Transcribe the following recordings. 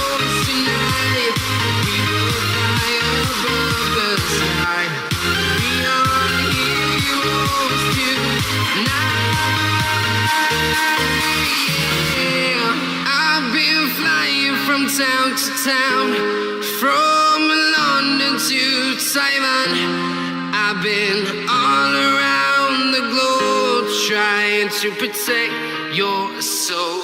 heroes tonight. We will fly above the sky. We are heroes tonight. Yeah. I've been flying from town to town, from London to Taiwan. I've been all around the globe trying to protect your soul.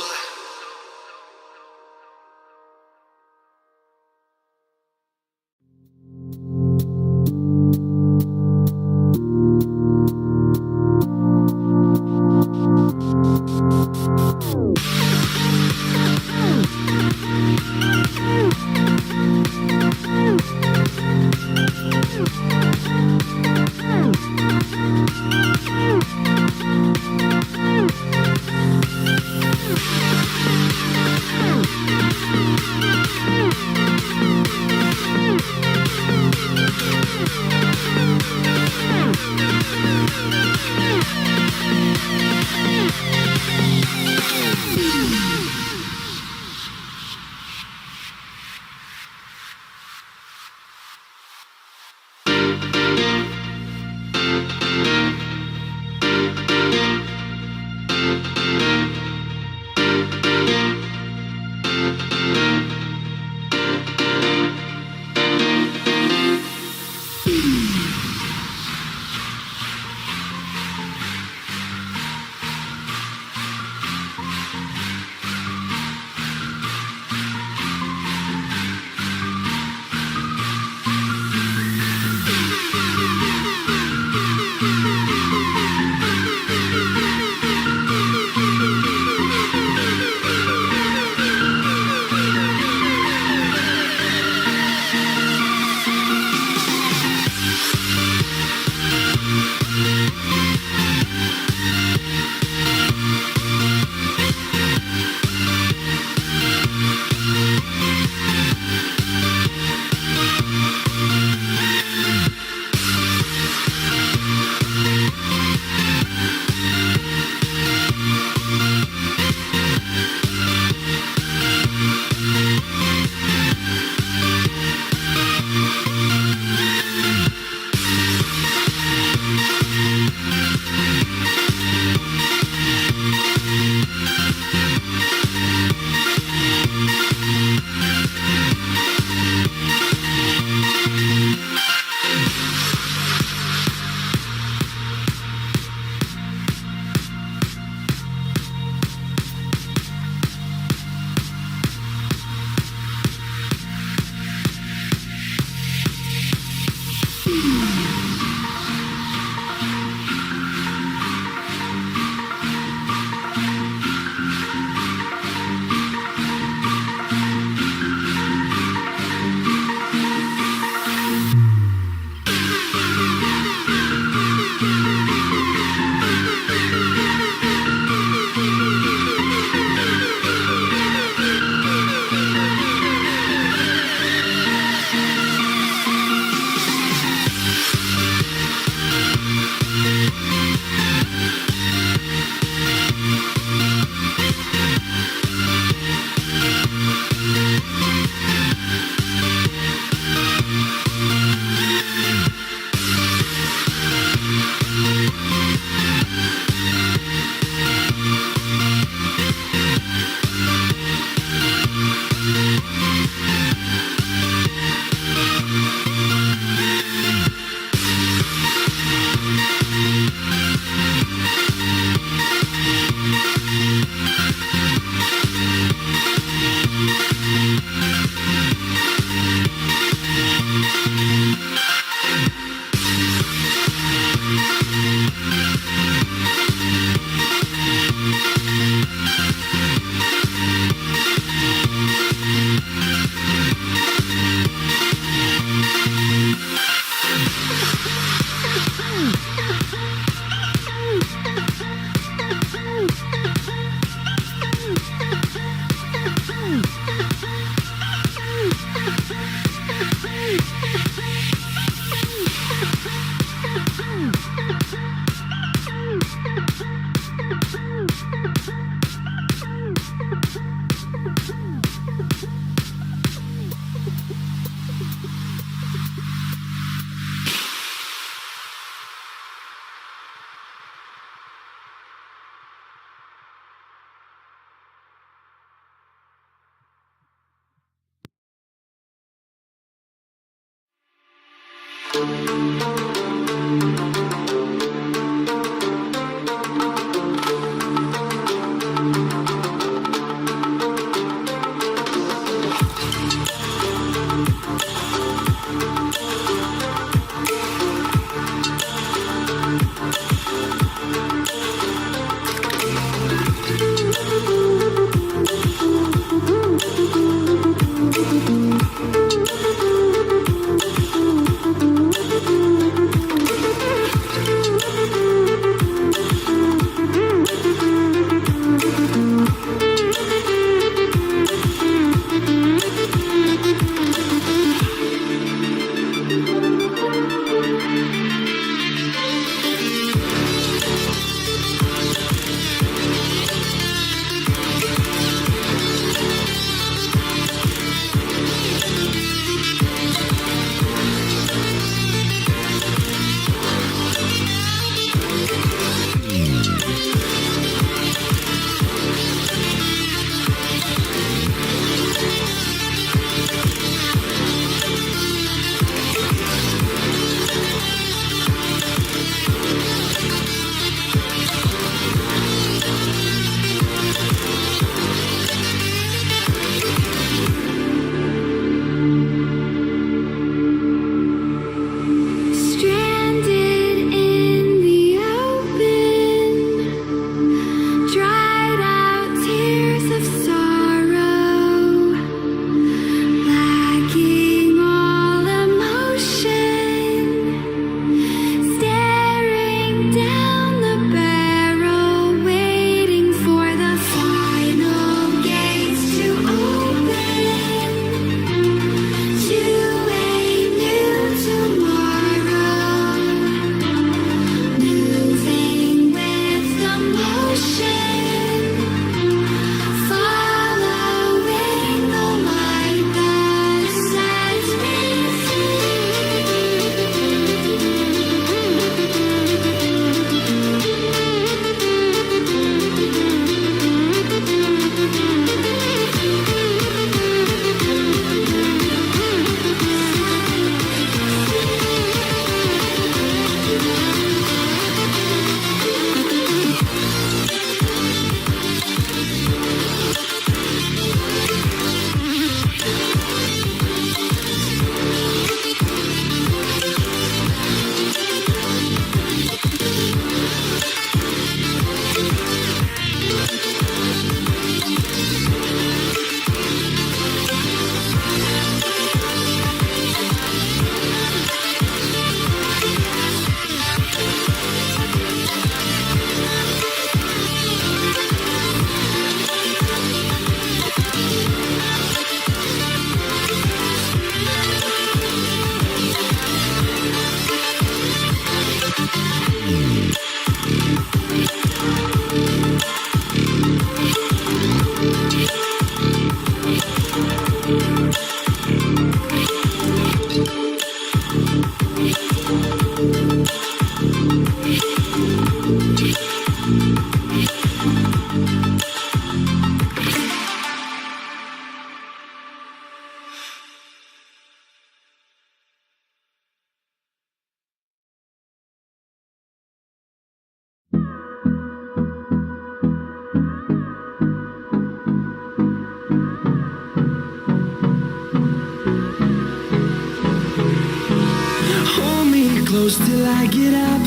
close till I get up.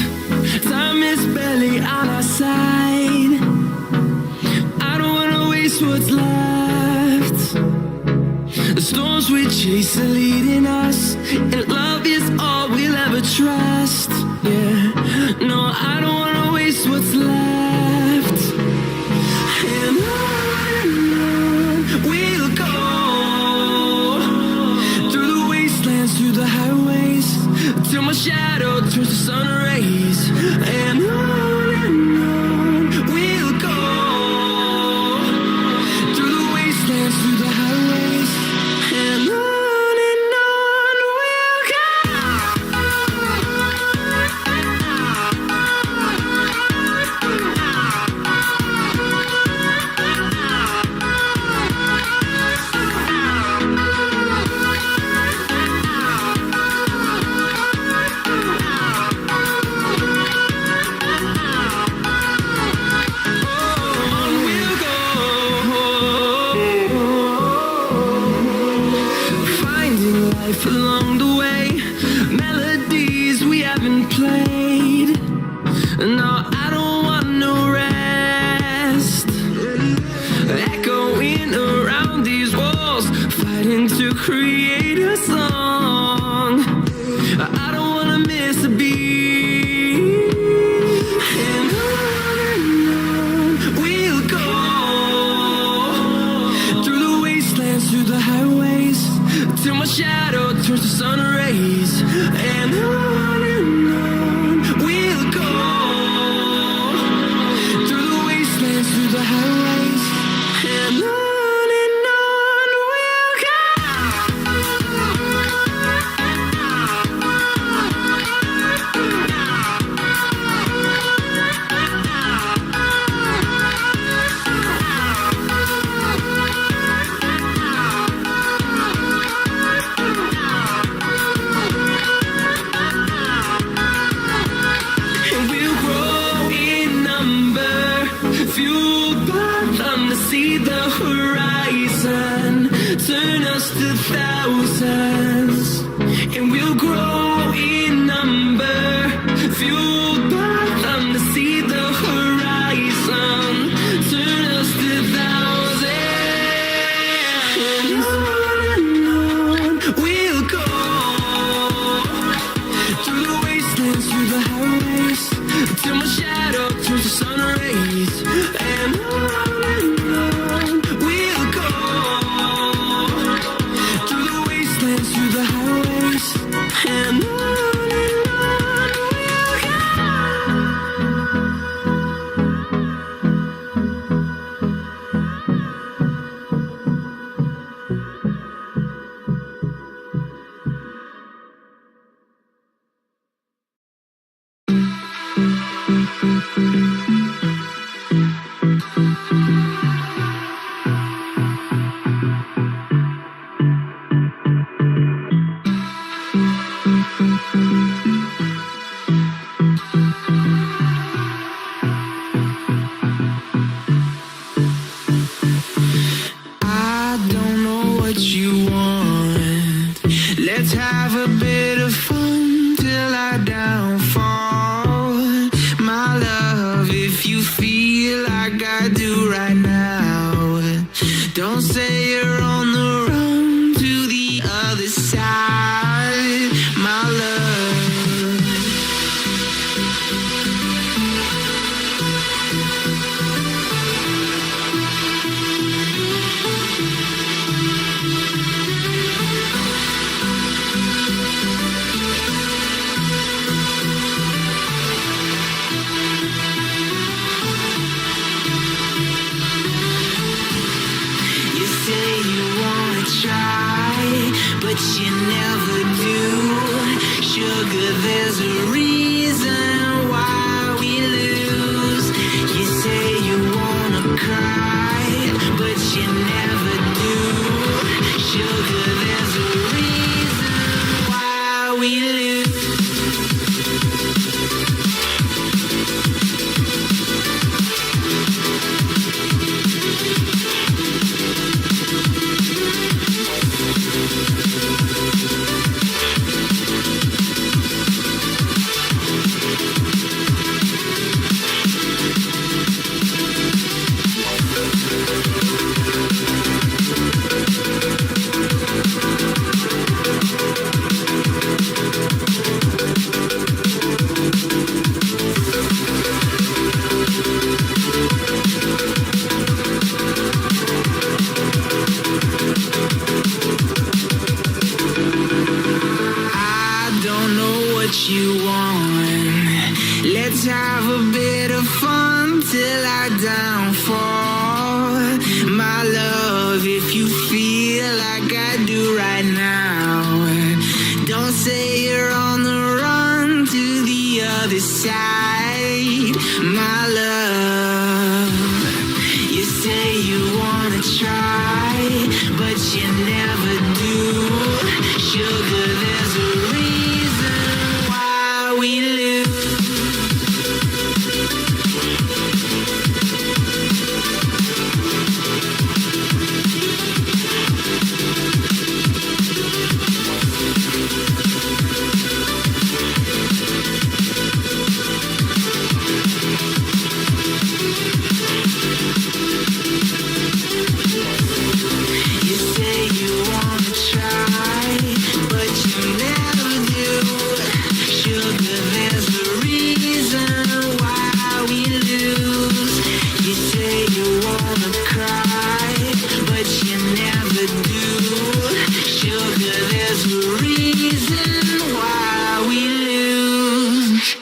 Time is barely on our side. I don't wanna waste what's left. The storms we chase are leading us, and love is all we'll ever trust. Yeah, no, I don't wanna waste what's left. And on we'll go, through the wastelands, through the highways, till my shadow turns to sun rays. And on we'll go, through the wastelands, through the highways, and on we'll go. life along the way, melodies we haven't played. No, I don't want no rest, echoing around these walls, fighting to create a song. I don't wanna miss a beat, and on we'll go, through the wastelands, through the highways, till my shadow turns to sun rays. And on we'll go, through the wastelands, through the highways, and on. Turn us to thousands, and we'll grow in number, fueled by them to see the horizon. Turn us to thousands, and on we'll go, through the wastelands, through the highways, till my shadow turns to sun rays. And on we'll go, through the highways, and on let's have a bit of fun till I downfall. My love, if you feel like I do right now, don't say you're on the run to the other side, my love. But you never do. Sugar, there's a reason why we lose. You say you wanna cry, but you never do. Sugar, there's a reason why we lose. You want. Let's have a bit of fun till I downfall. My love, if you feel like I do right now, don't say you're on the run to the other side, my love. You say you wanna try, but you never do. Sugar, there's a reason we lose. to do. Sugar, there's a reason why we lose.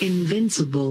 Invincible.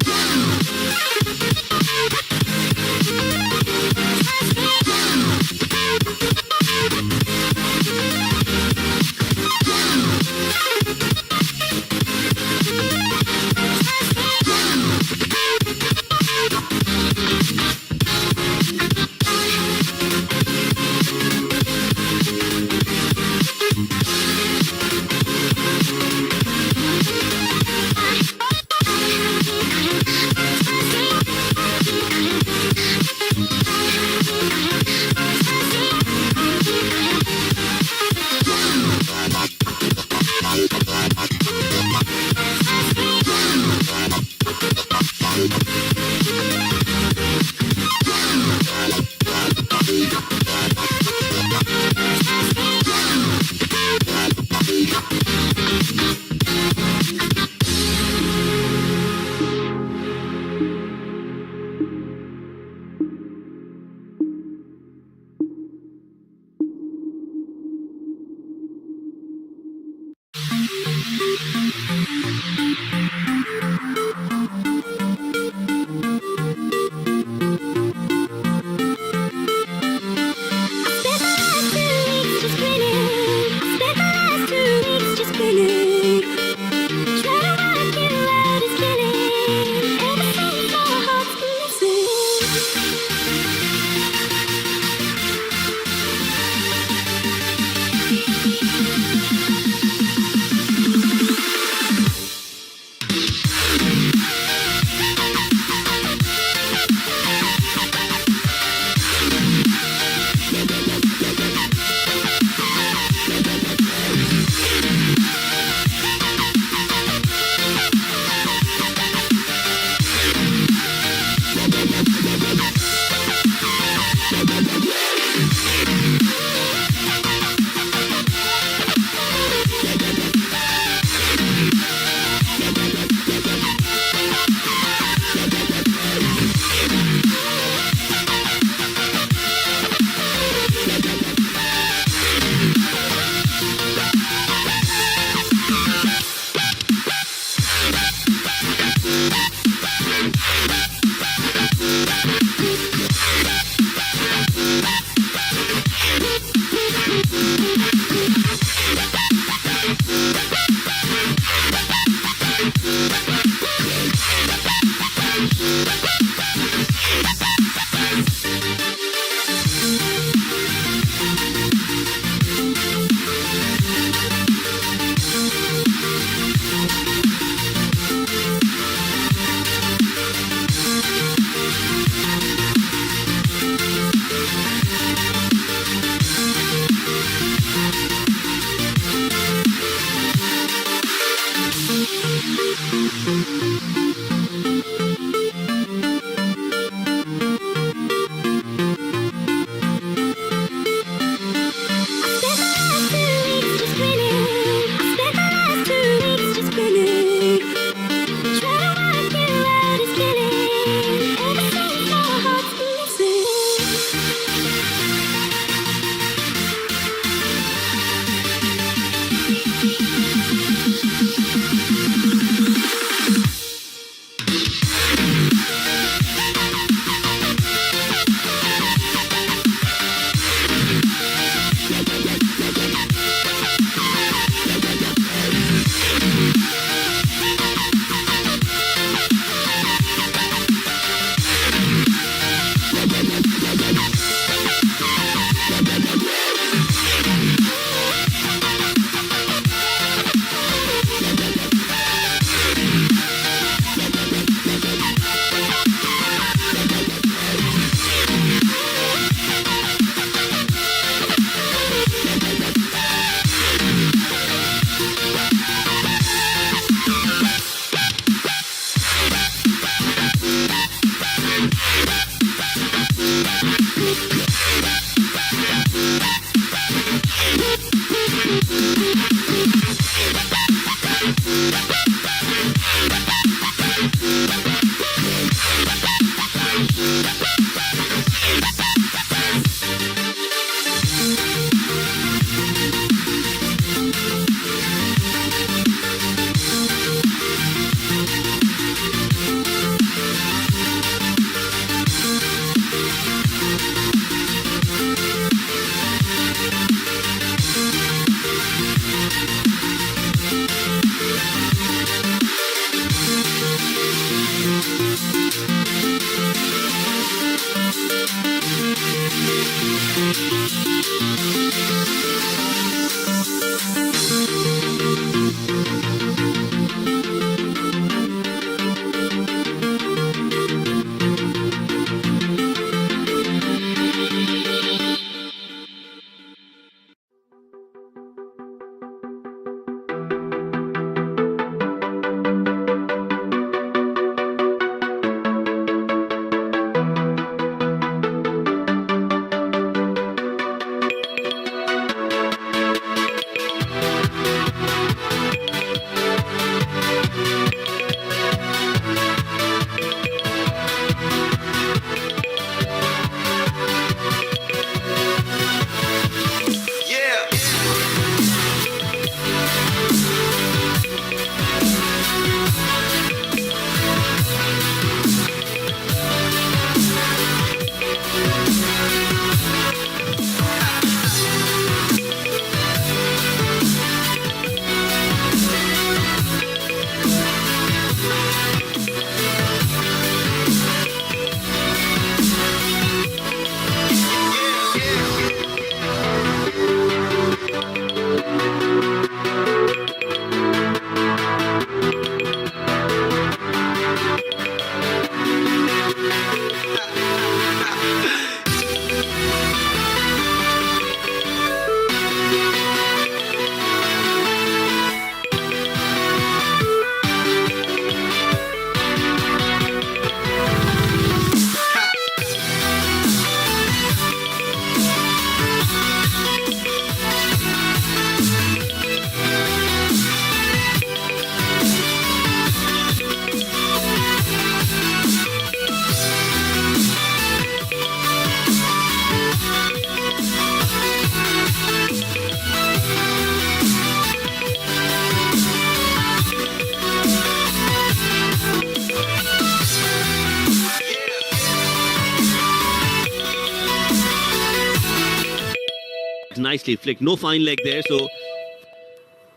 Nicely flicked, no fine leg there, so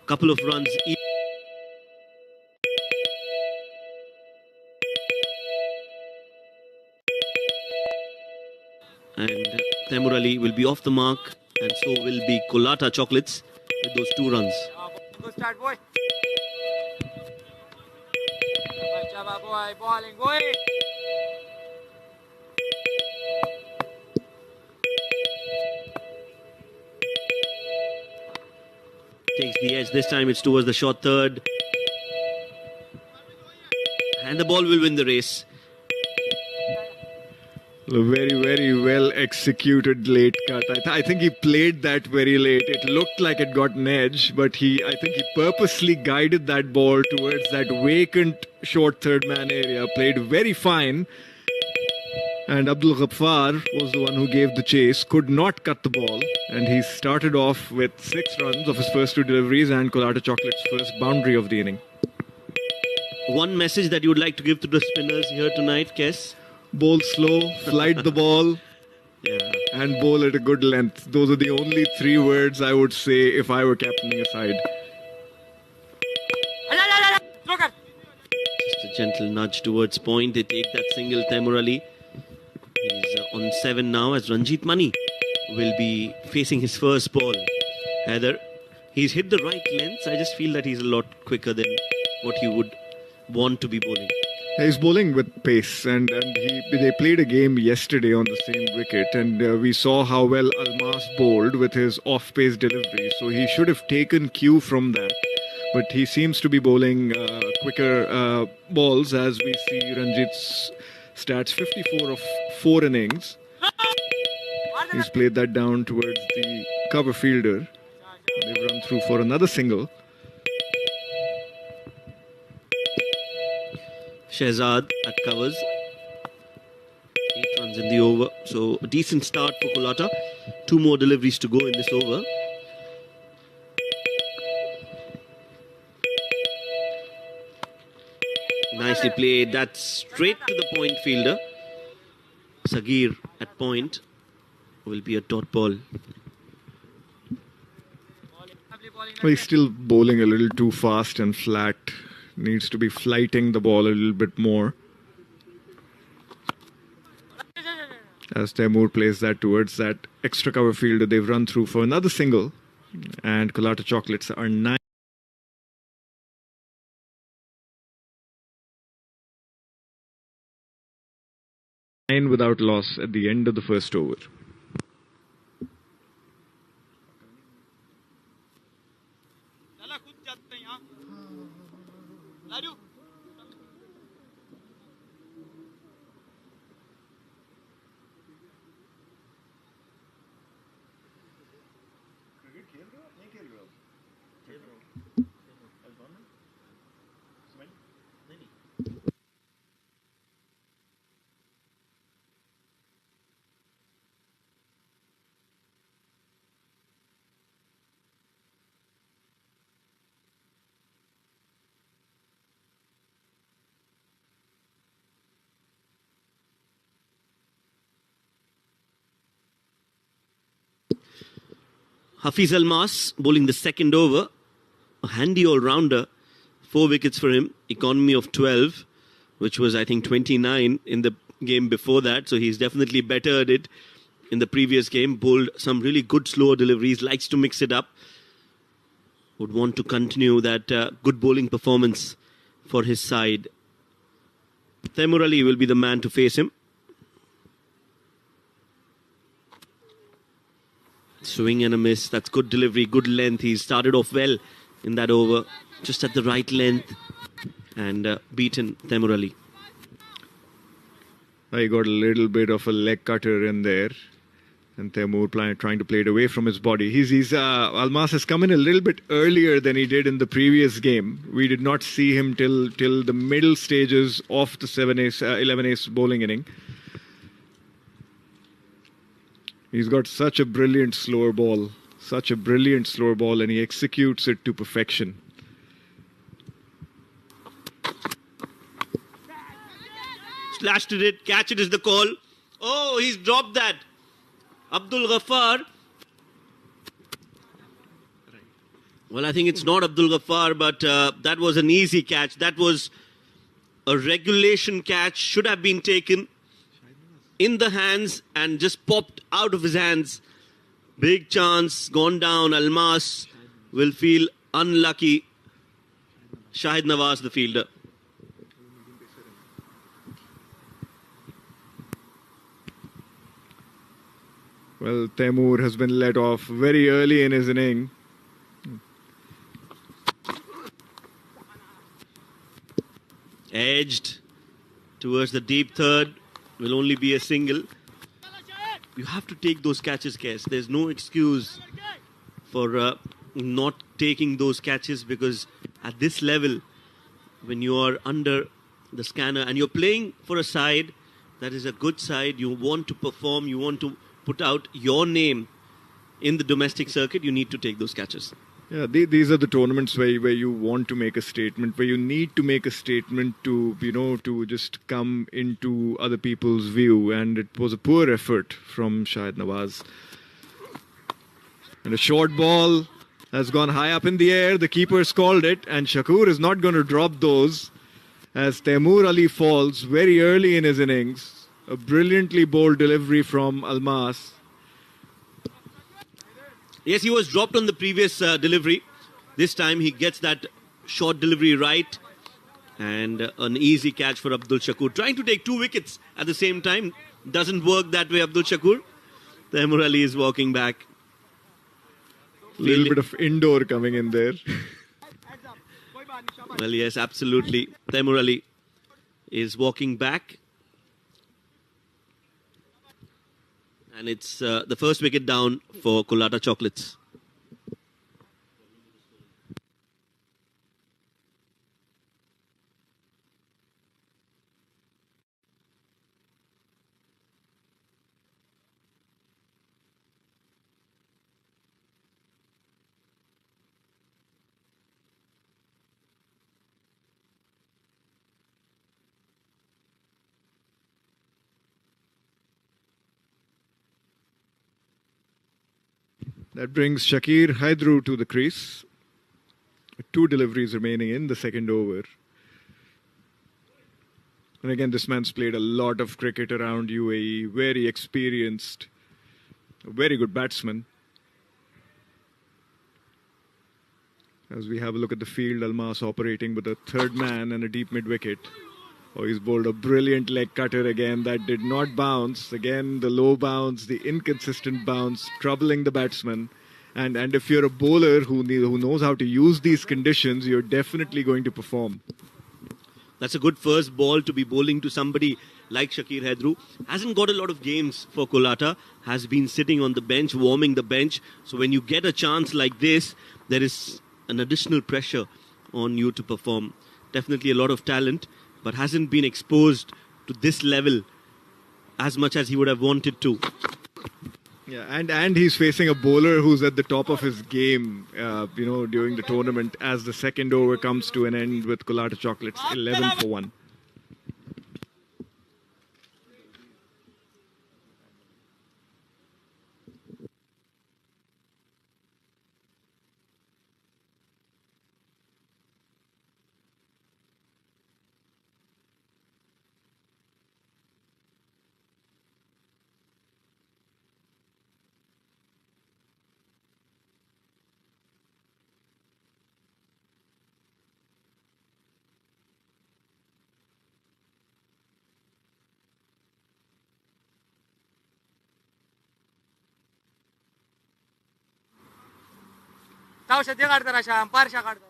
couple of runs. And Taimur Ali will be off the mark, and so will be Colatta Chocolates with those 2 runs. Good start, boy. Boy, bowling, boy. Takes the edge. This time it's towards the short third. And the ball will win the race. A very, very well executed late cut. I think he played that very late. It looked like it got an edge, but I think he purposely guided that ball towards that vacant short third man area. Played very fine. And Abdul Ghaffar was the one who gave the chase, could not cut the ball. And he started off with 6 runs of his first 2 deliveries and Colatta Chocolates' first boundary of the inning. One message that you would like to give to the spinners here tonight, Kes? Bowl slow, flight the ball, Yeah. and bowl at a good length. Those are the only 3 words I would say if I were captaining a side. Joker. Just a gentle nudge towards point. They take that single. Taimur Ali. He's on 7 now as Ranjit Mani will be facing his first ball. Heather, he's hit the right lengths. I just feel that he's a lot quicker than what he would want to be bowling. He's bowling with pace, and they played a game yesterday on the same wicket, and we saw how well Almas bowled with his off-pace delivery. So he should have taken cue from that. But he seems to be bowling quicker balls, as we see Ranjit's stats 54 of 4 innings. He's played that down towards the cover fielder. They've run through for another single. Shehzad at covers. 8 runs in the over. So a decent start for Colatta. 2 more deliveries to go in this over. Nicely played. That's straight to the point fielder. Sagir at point will be a dot ball. Well, he's still bowling a little too fast and flat. Needs to be flighting the ball a little bit more. As Taimur plays that towards that extra cover fielder, they've run through for another single. And Colatta Chocolates are 9 without loss at the end of the first over. Hafiz Almas bowling the second over. A handy all-rounder. 4 wickets for him. Economy of 12, which was, I think, 29 in the game before that. So he's definitely bettered it in the previous game. Bowled some really good slower deliveries. Likes to mix it up. Would want to continue that good bowling performance for his side. Taimur Ali will be the man to face him. Swing and a miss. That's good delivery, good length. He started off well in that over. Just at the right length. And beaten Taimur Ali. He got a little bit of a leg cutter in there. And Taimur trying to play it away from his body. Almas has come in a little bit earlier than he did in the previous game. We did not see him till the middle stages of the 11-ace bowling inning. He's got such a brilliant slower ball. And he executes it to perfection. Slashed it, catch it is the call. Oh, he's dropped that. Abdul Ghaffar. Well, I think it's not Abdul Ghaffar, but that was an easy catch. That was a regulation catch. Should have been taken in the hands and just popped out of his hands. Big chance, gone down. Almas will feel unlucky. Shahid Nawaz, the fielder. Well, Taimur has been let off very early in his inning. Edged towards the deep third. Will only be a single. You have to take those catches, Kes. There's no excuse for not taking those catches, because at this level, when you are under the scanner and you're playing for a side that is a good side, you want to perform, you want to put out your name in the domestic circuit, you need to take those catches. Yeah, these are the tournaments where you want to make a statement, where you need to make a statement to, to just come into other people's view. And it was a poor effort from Shahid Nawaz. And a short ball has gone high up in the air. The keeper's called it, and Shakur is not going to drop those as Taimur Ali falls very early in his innings. A brilliantly bowled delivery from Almas. Yes, he was dropped on the previous delivery. This time he gets that short delivery right, and an easy catch for Abdul Shakur. Trying to take 2 wickets at the same time. Doesn't work that way, Abdul Shakur. Taimur Ali is walking back. A little bit of indoor coming in there. Well, yes, absolutely. Taimur Ali is walking back. And it's the first wicket down for Colatta Chocolates. That brings Shakir Haidru to the crease. 2 deliveries remaining in the second over. And again, this man's played a lot of cricket around UAE. Very experienced. A very good batsman. As we have a look at the field, Almas operating with a third man and a deep mid-wicket. Oh, he's bowled a brilliant leg cutter again. That did not bounce. Again, the low bounce, the inconsistent bounce, troubling the batsman. And if you're a bowler who knows how to use these conditions, you're definitely going to perform. That's a good first ball to be bowling to somebody like Shakir Haidru. Hasn't got a lot of games for Colatta. Has been sitting on the bench, warming the bench. So when you get a chance like this, there is an additional pressure on you to perform. Definitely a lot of talent, but hasn't been exposed to this level as much as he would have wanted to. Yeah, and he's facing a bowler who's at the top of his game, during the tournament, as the second over comes to an end with Colatta Chocolates 11 for 1. ताव सध्या काढता राशा पारशा काढता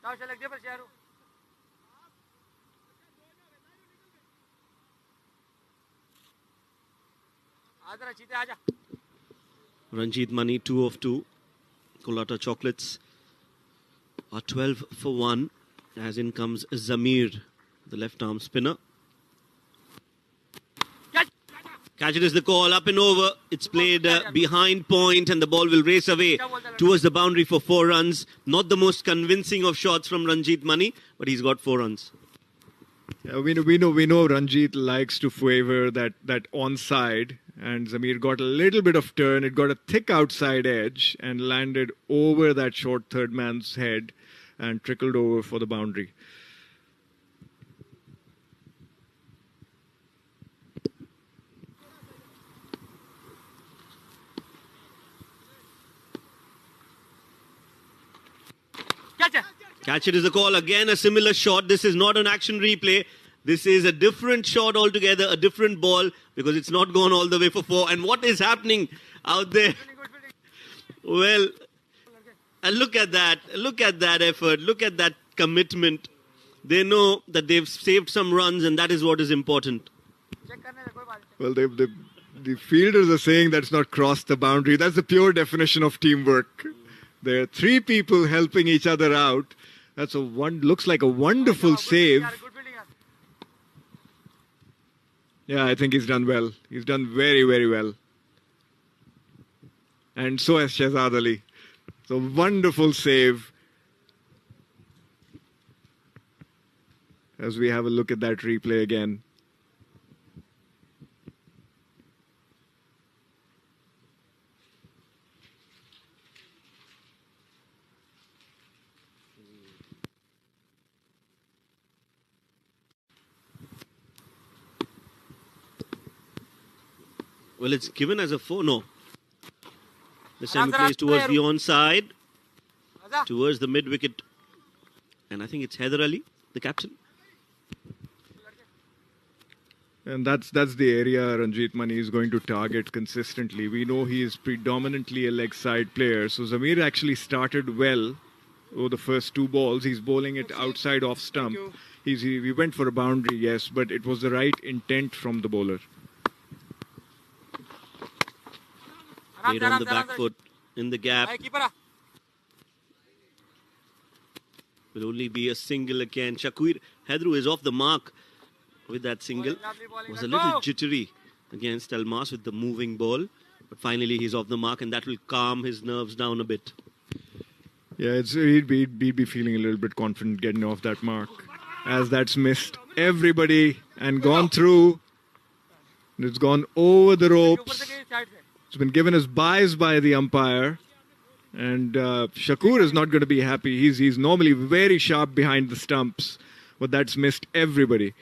ताव लग दे पर यारो आदरा चीते आजा Ranjit Mani 2 of 2. Colatta Chocolates are 12 for 1. As in comes Zamir, the left arm spinner. Catch it is the call, up and over. It's played behind point and the ball will race away towards the boundary for 4 runs. Not the most convincing of shots from Ranjit Mani, but he's got 4 runs. Yeah, we know Ranjit likes to favor that onside, and Zamir got a little bit of turn. It got a thick outside edge and landed over that short third man's head and trickled over for the boundary. Catch it is the call. Again, a similar shot. This is not an action replay. This is a different shot altogether, a different ball, because it's not gone all the way for 4. And what is happening out there? Well, and look at that. Look at that effort. Look at that commitment. They know that they've saved some runs, and that is what is important. Well, the fielders are saying that's not crossed the boundary. That's the pure definition of teamwork. There are 3 people helping each other out. That's looks like a wonderful save. Yeah, I think he's done well. He's done very, very well. And so has Shehzad Ali. So wonderful save. As we have a look at that replay again. Well, it's given as a 4. No. The semi plays towards the onside, towards the mid wicket. And I think it's Haider Ali, the captain. And that's the area Ranjit Mani is going to target consistently. We know he is predominantly a leg side player. So Zamir actually started well over the first 2 balls. He's bowling it outside off stump. He went for a boundary, yes, but it was the right intent from the bowler. Played on the back foot in the gap. Will only be a single again. Shakir Haider is off the mark with that single. Was a little jittery against Almas with the moving ball. But finally he's off the mark, and that will calm his nerves down a bit. Yeah, he'd be feeling a little bit confident getting off that mark. As that's missed everybody and gone through. And it's gone over the ropes. It's been given as byes by the umpire. And Shakur is not going to be happy. He's normally very sharp behind the stumps. But that's missed everybody.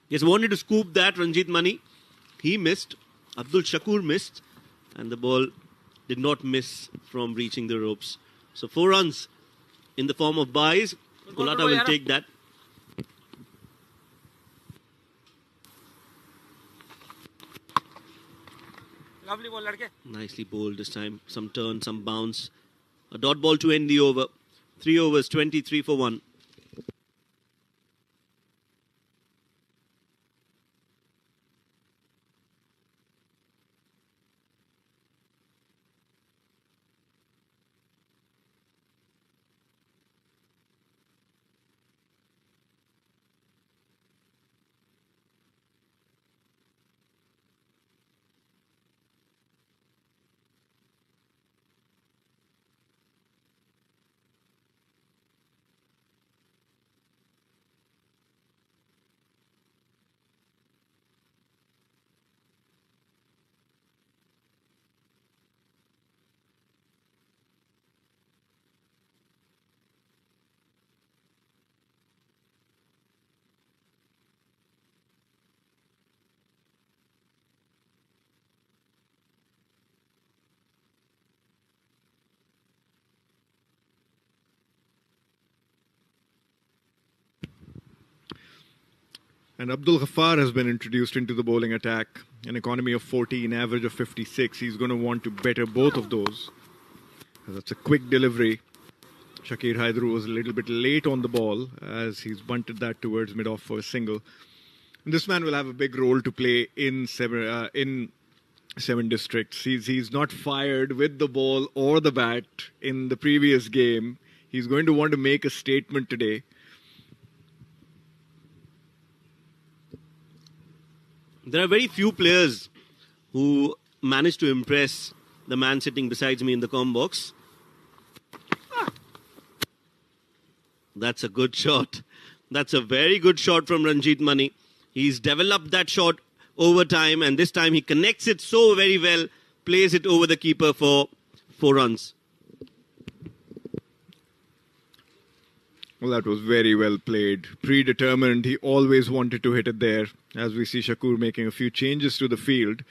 Yes, wanted to scoop that, Ranjit Mani. He missed. Abdul Shakur missed. And the ball did not miss from reaching the ropes. So 4 runs in the form of byes. Colatta will take that. Lovely ball, ladke. Nicely bowled this time. Some turn, some bounce. A dot ball to end the over. 3 overs, 23 for 1. And Abdul Ghaffar has been introduced into the bowling attack. An economy of 40, an average of 56. He's going to want to better both of those. That's a quick delivery. Shakir Haider was a little bit late on the ball as he's bunted that towards mid-off for a single. And this man will have a big role to play in seven districts. He's not fired with the ball or the bat in the previous game. He's going to want to make a statement today. There are very few players who manage to impress the man sitting beside me in the comm box. That's a good shot. That's a very good shot from Ranjit Mani. He's developed that shot over time, and this time he connects it so very well, plays it over the keeper for 4 runs. Well, that was very well played. Predetermined. He always wanted to hit it there. As we see Shakur making a few changes to the field.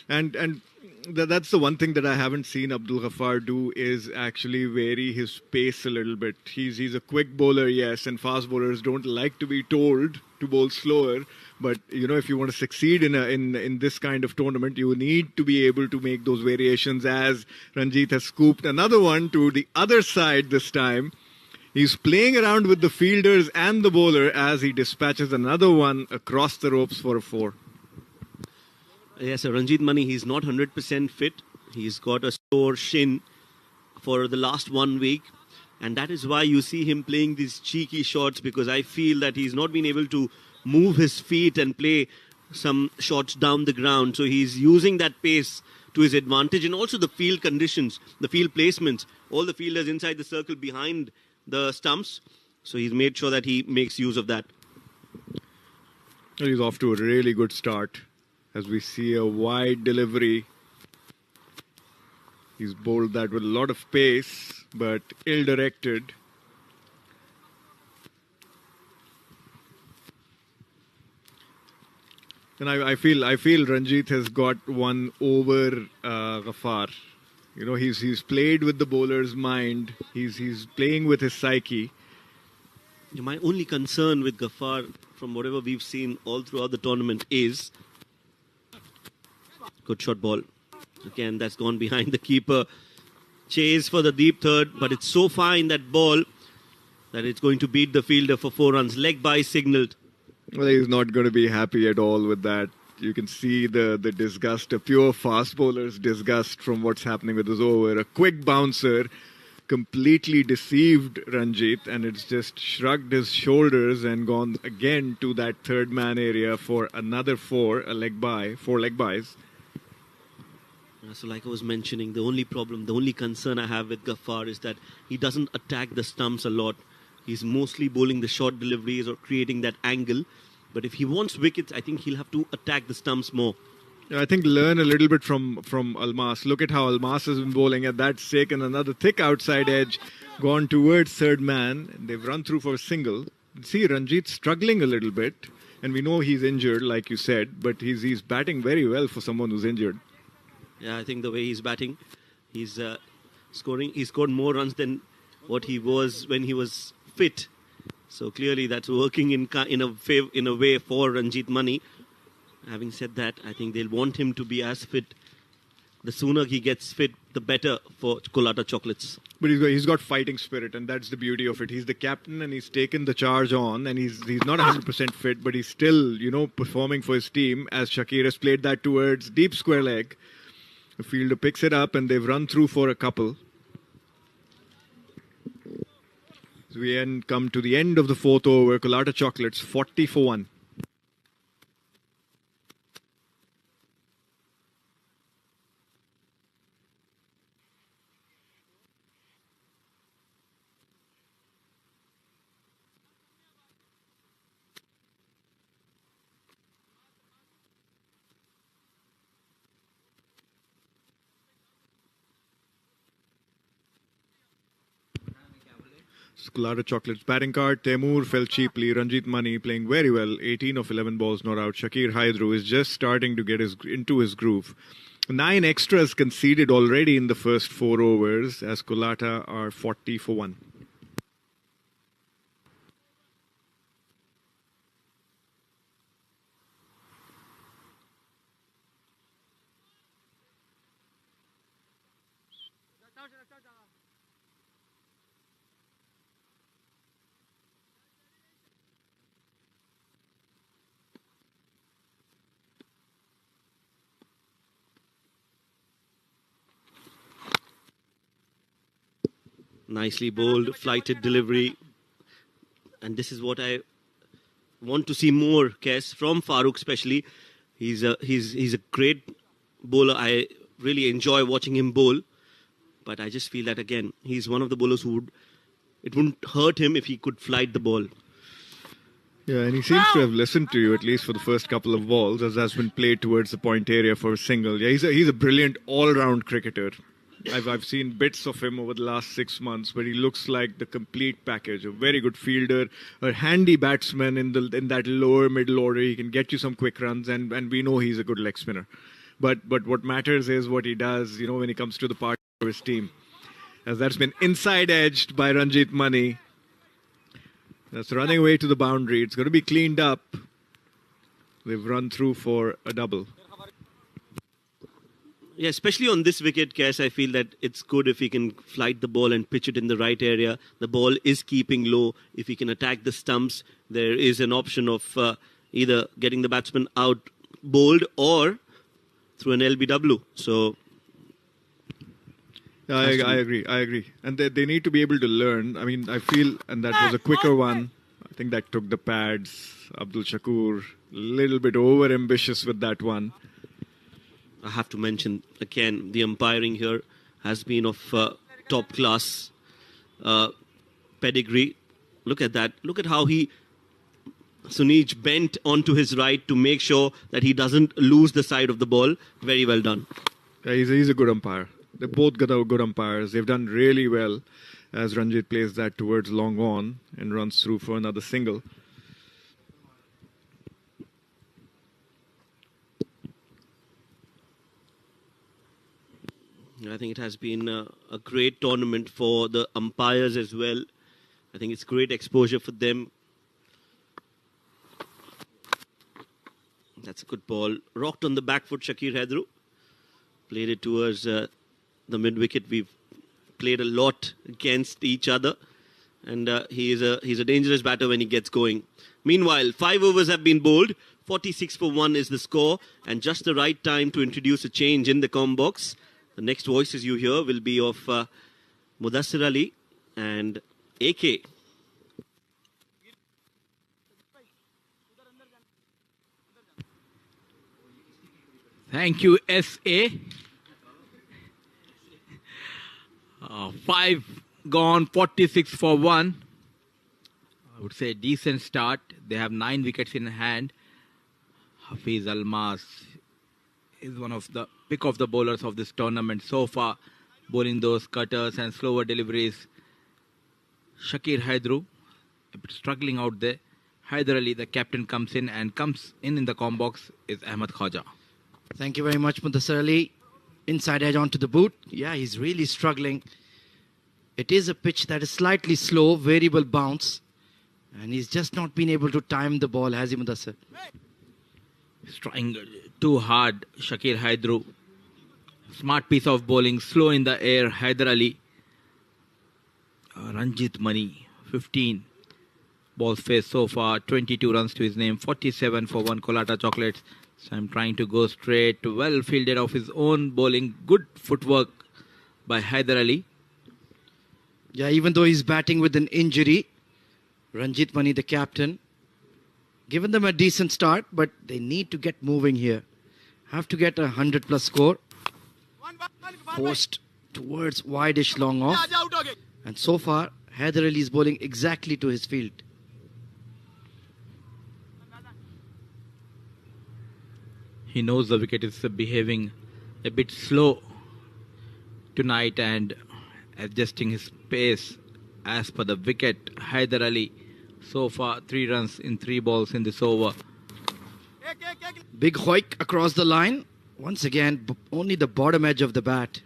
And That's the one thing that I haven't seen Abdul Ghaffar do is actually vary his pace a little bit. He's a quick bowler, yes, and fast bowlers don't like to be told to bowl slower. But if you want to succeed in this kind of tournament, you need to be able to make those variations. As Ranjit has scooped another one to the other side this time. He's playing around with the fielders and the bowler as he dispatches another one across the ropes for a 4. Yes, Ranjit Mani, he's not 100% fit. He's got a sore shin for the last 1 week. And that is why you see him playing these cheeky shots, because I feel that he's not been able to move his feet and play some shots down the ground. So he's using that pace to his advantage, and also the field conditions, the field placements, all the fielders inside the circle behind the stumps. So he's made sure that he makes use of that. He's off to a really good start as we see a wide delivery. He's bowled that with a lot of pace, but ill-directed. And I feel Ranjit has got one over Ghaffar. He's played with the bowler's mind. He's playing with his psyche. My only concern with Ghaffar, from whatever we've seen all throughout the tournament, is good shot ball. Again, that's gone behind the keeper. Chase for the deep third, but it's so fine, that ball, that it's going to beat the fielder for 4 runs. Leg by signaled. Well, he's not going to be happy at all with that. You can see the disgust, a pure fast bowler's disgust from what's happening with his over. A quick bouncer completely deceived Ranjit, and it's just shrugged his shoulders and gone again to that third man area for another 4 leg bys. So like I was mentioning, the only concern I have with Ghaffar is that he doesn't attack the stumps a lot. He's mostly bowling the short deliveries or creating that angle. But if he wants wickets, I think he'll have to attack the stumps more. Yeah, I think learn a little bit from Almas. Look at how Almas has been bowling at that stick, and another thick outside edge gone towards third man. They've run through for a single. See, Ranjit struggling a little bit, and we know he's injured, like you said, but he's batting very well for someone who's injured. Yeah, I think the way he's batting, he's scoring. He scored more runs than what he was when he was fit. So clearly that's working in a way for Ranjit Mani. Having said that, I think they'll want him to be as fit. The sooner he gets fit, the better for Colatta Chocolates. But he's got fighting spirit, and that's the beauty of it. He's the captain, and he's taken the charge on, and he's not 100% fit, but he's still, performing for his team, as Shakir has played that towards deep square leg. The fielder picks it up, and they've run through for a couple. So we come to the end of the 4th over. Colatta Chocolates 40 for 1. Colatta Chocolates batting card. Temur fell cheaply. Ranjit Mani playing very well. 18 of 11 balls not out. Shakir Haidru is just starting to get into his groove. 9 extras conceded already in the first 4 overs as Colatta are 40 for 1. Nicely bowled, flighted delivery. And this is what I want to see more, Kes, from Farooq especially. He's a great bowler. I really enjoy watching him bowl. But I just feel that, again, he's one of the bowlers it wouldn't hurt him if he could flight the ball. Yeah, and he seems to have listened to you, at least for the first couple of balls, as has been played towards the point area for a single. Yeah, he's a brilliant all-round cricketer. I've seen bits of him over the last 6 months, but he looks like the complete package. A very good fielder, a handy batsman in that lower middle order. He can get you some quick runs, and we know he's a good leg spinner. But what matters is what he does, when he comes to the party of his team. As that's been inside edged by Ranjit Mani. That's running away to the boundary. It's going to be cleaned up. They've run through for a double. Yeah, especially on this wicket, Cash, I feel that it's good if he can flight the ball and pitch it in the right area. The ball is keeping low. If he can attack the stumps, there is an option of either getting the batsman out bowled or through an LBW. So, yeah, I agree. And they need to be able to learn. I mean, I feel, and that was a quicker one. I think that took the pads. Abdul Shakur, a little bit over-ambitious with that one. I have to mention, again, the umpiring here has been of top class pedigree. Look at that. Look at how Sunij bent onto his right to make sure that he doesn't lose the side of the ball. Very well done. Yeah, he's a good umpire. They're both good umpires. They've done really well as Ranjit plays that towards long on and runs through for another single. I think it has been a great tournament for the umpires as well. I think it's great exposure for them. That's a good ball. Rocked on the back foot, Shakir Haidru. Played it towards the mid-wicket. We've played a lot against each other. And he's a dangerous batter when he gets going. Meanwhile, 5 overs have been bowled. 46 for 1 is the score. And just the right time to introduce a change in the comm box. The next voices you hear will be of Mudassir Ali and AK. Thank you, SA. 5 gone, 46 for 1. I would say decent start. They have 9 wickets in hand. Hafiz Almas is one of the pick of the bowlers of this tournament so far, bowling those cutters and slower deliveries. Shakir Haidru, a bit struggling out there. Haider Ali, the captain, comes in in the comm box is Ahmed Khaja. Thank you very much, Mudassir Ali. Inside edge onto the boot. Yeah, he's really struggling. It is a pitch that is slightly slow, variable bounce. And he's just not been able to time the ball, has he, Mudassir? He's trying too hard, Shakir Haidru. Smart piece of bowling, slow in the air, Haider Ali. Ranjit Mani, 15. Balls faced so far, 22 runs to his name, 47 for 1 Colatta Choclates. So I'm trying to go straight, well fielded off his own bowling. Good footwork by Haider Ali. Yeah, even though he's batting with an injury, Ranjit Mani, the captain, given them a decent start, but they need to get moving here. Have to get a 100+ score. Forced towards wide-ish long off. And so far, Haider Ali is bowling exactly to his field. He knows the wicket is behaving a bit slow tonight and adjusting his pace as per the wicket. Haider Ali, so far 3 runs in 3 balls in this over. Big hoik across the line. Once again, only the bottom edge of the bat.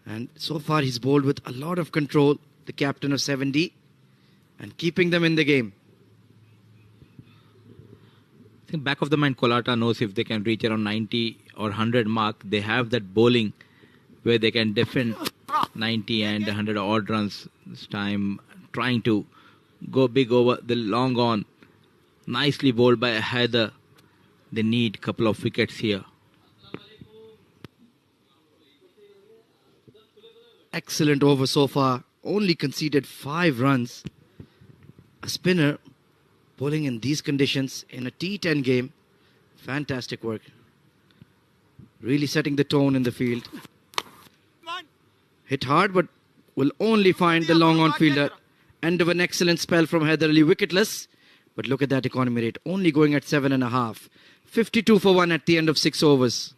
And so far he's bowled with a lot of control, the captain of SVD, and keeping them in the game. I think back of the mind, Colatta knows if they can reach around 90 or 100 mark, they have that bowling where they can defend 90 and 100 odd runs. This time trying to go big over the long on. Nicely bowled by Haider. They need a couple of wickets here. Excellent over so far. Only conceded 5 runs. A spinner bowling in these conditions in a T10 game. Fantastic work. Really setting the tone in the field. Hit hard, but will only find the long on fielder. End of an excellent spell from Haider Ali, wicketless. But look at that economy rate, only going at 7.5. 52 for 1 at the end of 6 overs.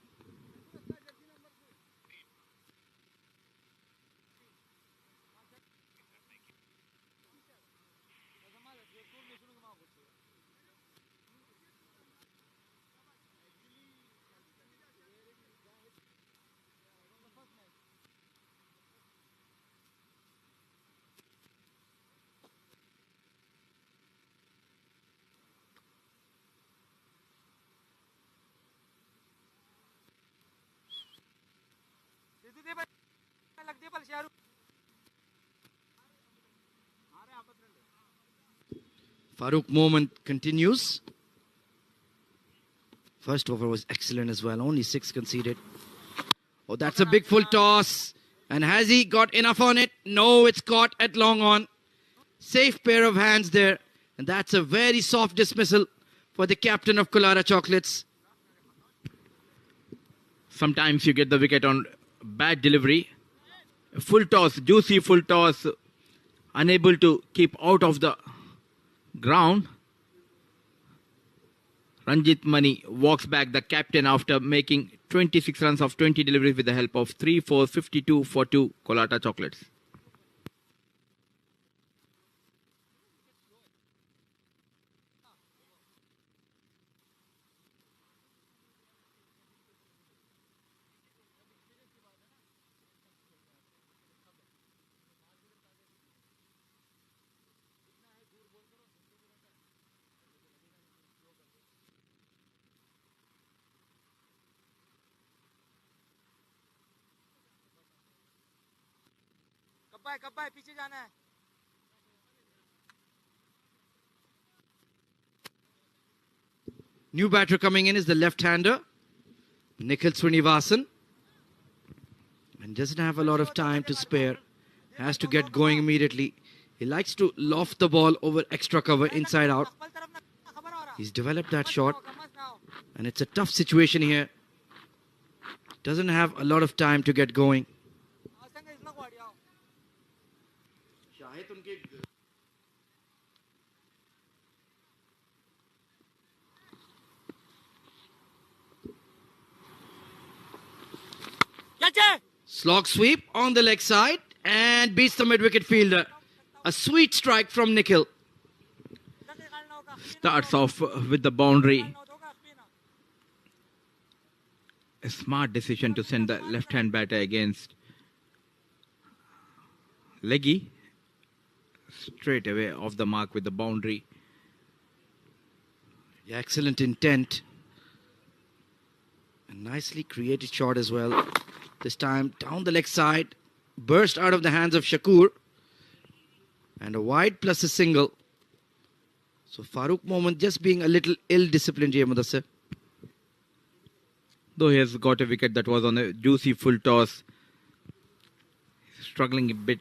Farooq moment continues. First over was excellent as well. Only 6 conceded. Oh, that's a big full toss. And has he got enough on it? No, it's caught at long on. Safe pair of hands there. And that's a very soft dismissal for the captain of Colatta Chocolates. Sometimes you get the wicket on bad delivery. Full toss, juicy full toss. Unable to keep out of the ground. Ranjit Mani walks back, the captain, after making 26 runs of 20 deliveries with the help of 3-4, 52 for 2 Colatta Chocolates. कब भाई पीछे जाना है. New batter coming in is the left-hander, Nikhil Srinivasan. And doesn't have a lot of time to spare. Has to get going immediately. He likes to loft the ball over extra cover inside out. He's developed that shot. And it's a tough situation here. Doesn't have a lot of time to get going. Slog sweep on the leg side and beats the mid-wicket fielder. A sweet strike from Nikhil. Starts off with the boundary. A smart decision to send the left-hand batter against leggy. Straight away off the mark with the boundary. Yeah, excellent intent. A nicely created shot as well. This time down the leg side. Burst out of the hands of Shakur. And a wide plus a single. So Farooq moment just being a little ill-disciplined here, Mudassir. Though he has got a wicket that was on a juicy full toss. Struggling a bit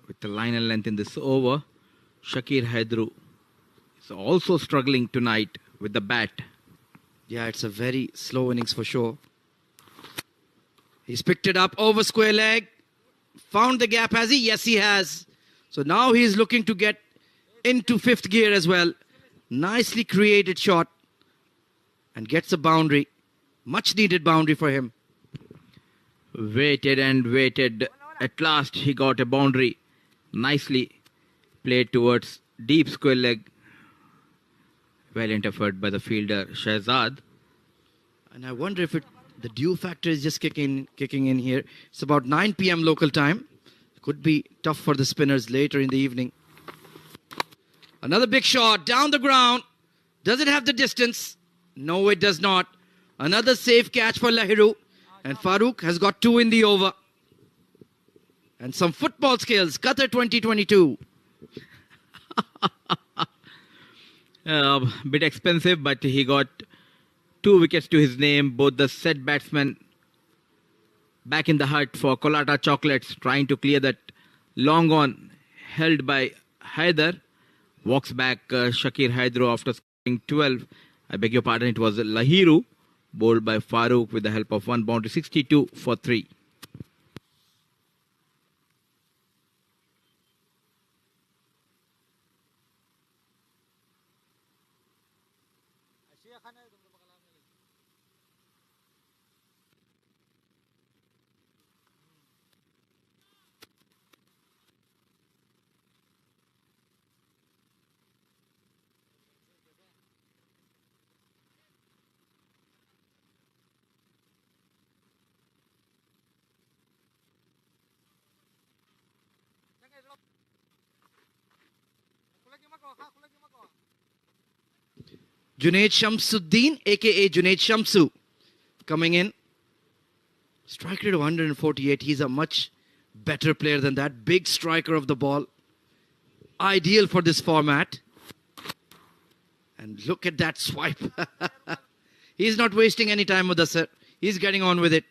with the line and length in this over. Shakir Haidru is also struggling tonight with the bat. Yeah, it's a very slow innings for sure. He's picked it up over square leg. Found the gap, has he? Yes, he has. So now he's looking to get into 5th gear as well. Nicely created shot. And gets a boundary. Much needed boundary for him. Waited and waited. At last he got a boundary. Nicely played towards deep square leg. Valiant effort by the fielder Shahzad. And I wonder if the dew factor is just kicking in here. It's about 9 p.m. local time. Could be tough for the spinners later in the evening. Another big shot down the ground. Does it have the distance? No, it does not. Another safe catch for Lahiru. And Farooq has got 2 in the over. And some football skills. Qatar 2022. Bit expensive, but he got 2 wickets to his name. Both the set batsmen back in the hut for Colatta Chocolates, trying to clear that long on held by Haider. Walks back Shakir Haidru after scoring 12. I beg your pardon, it was Lahiru, bowled by Farooq with the help of 1 boundary, 62 for 3. Junaid Shamsuddin, aka Junaid Shamsu, coming in. Strike rate of 148. He's a much better player than that. Big striker of the ball. Ideal for this format. And look at that swipe. He's not wasting any time with us, sir. He's getting on with it.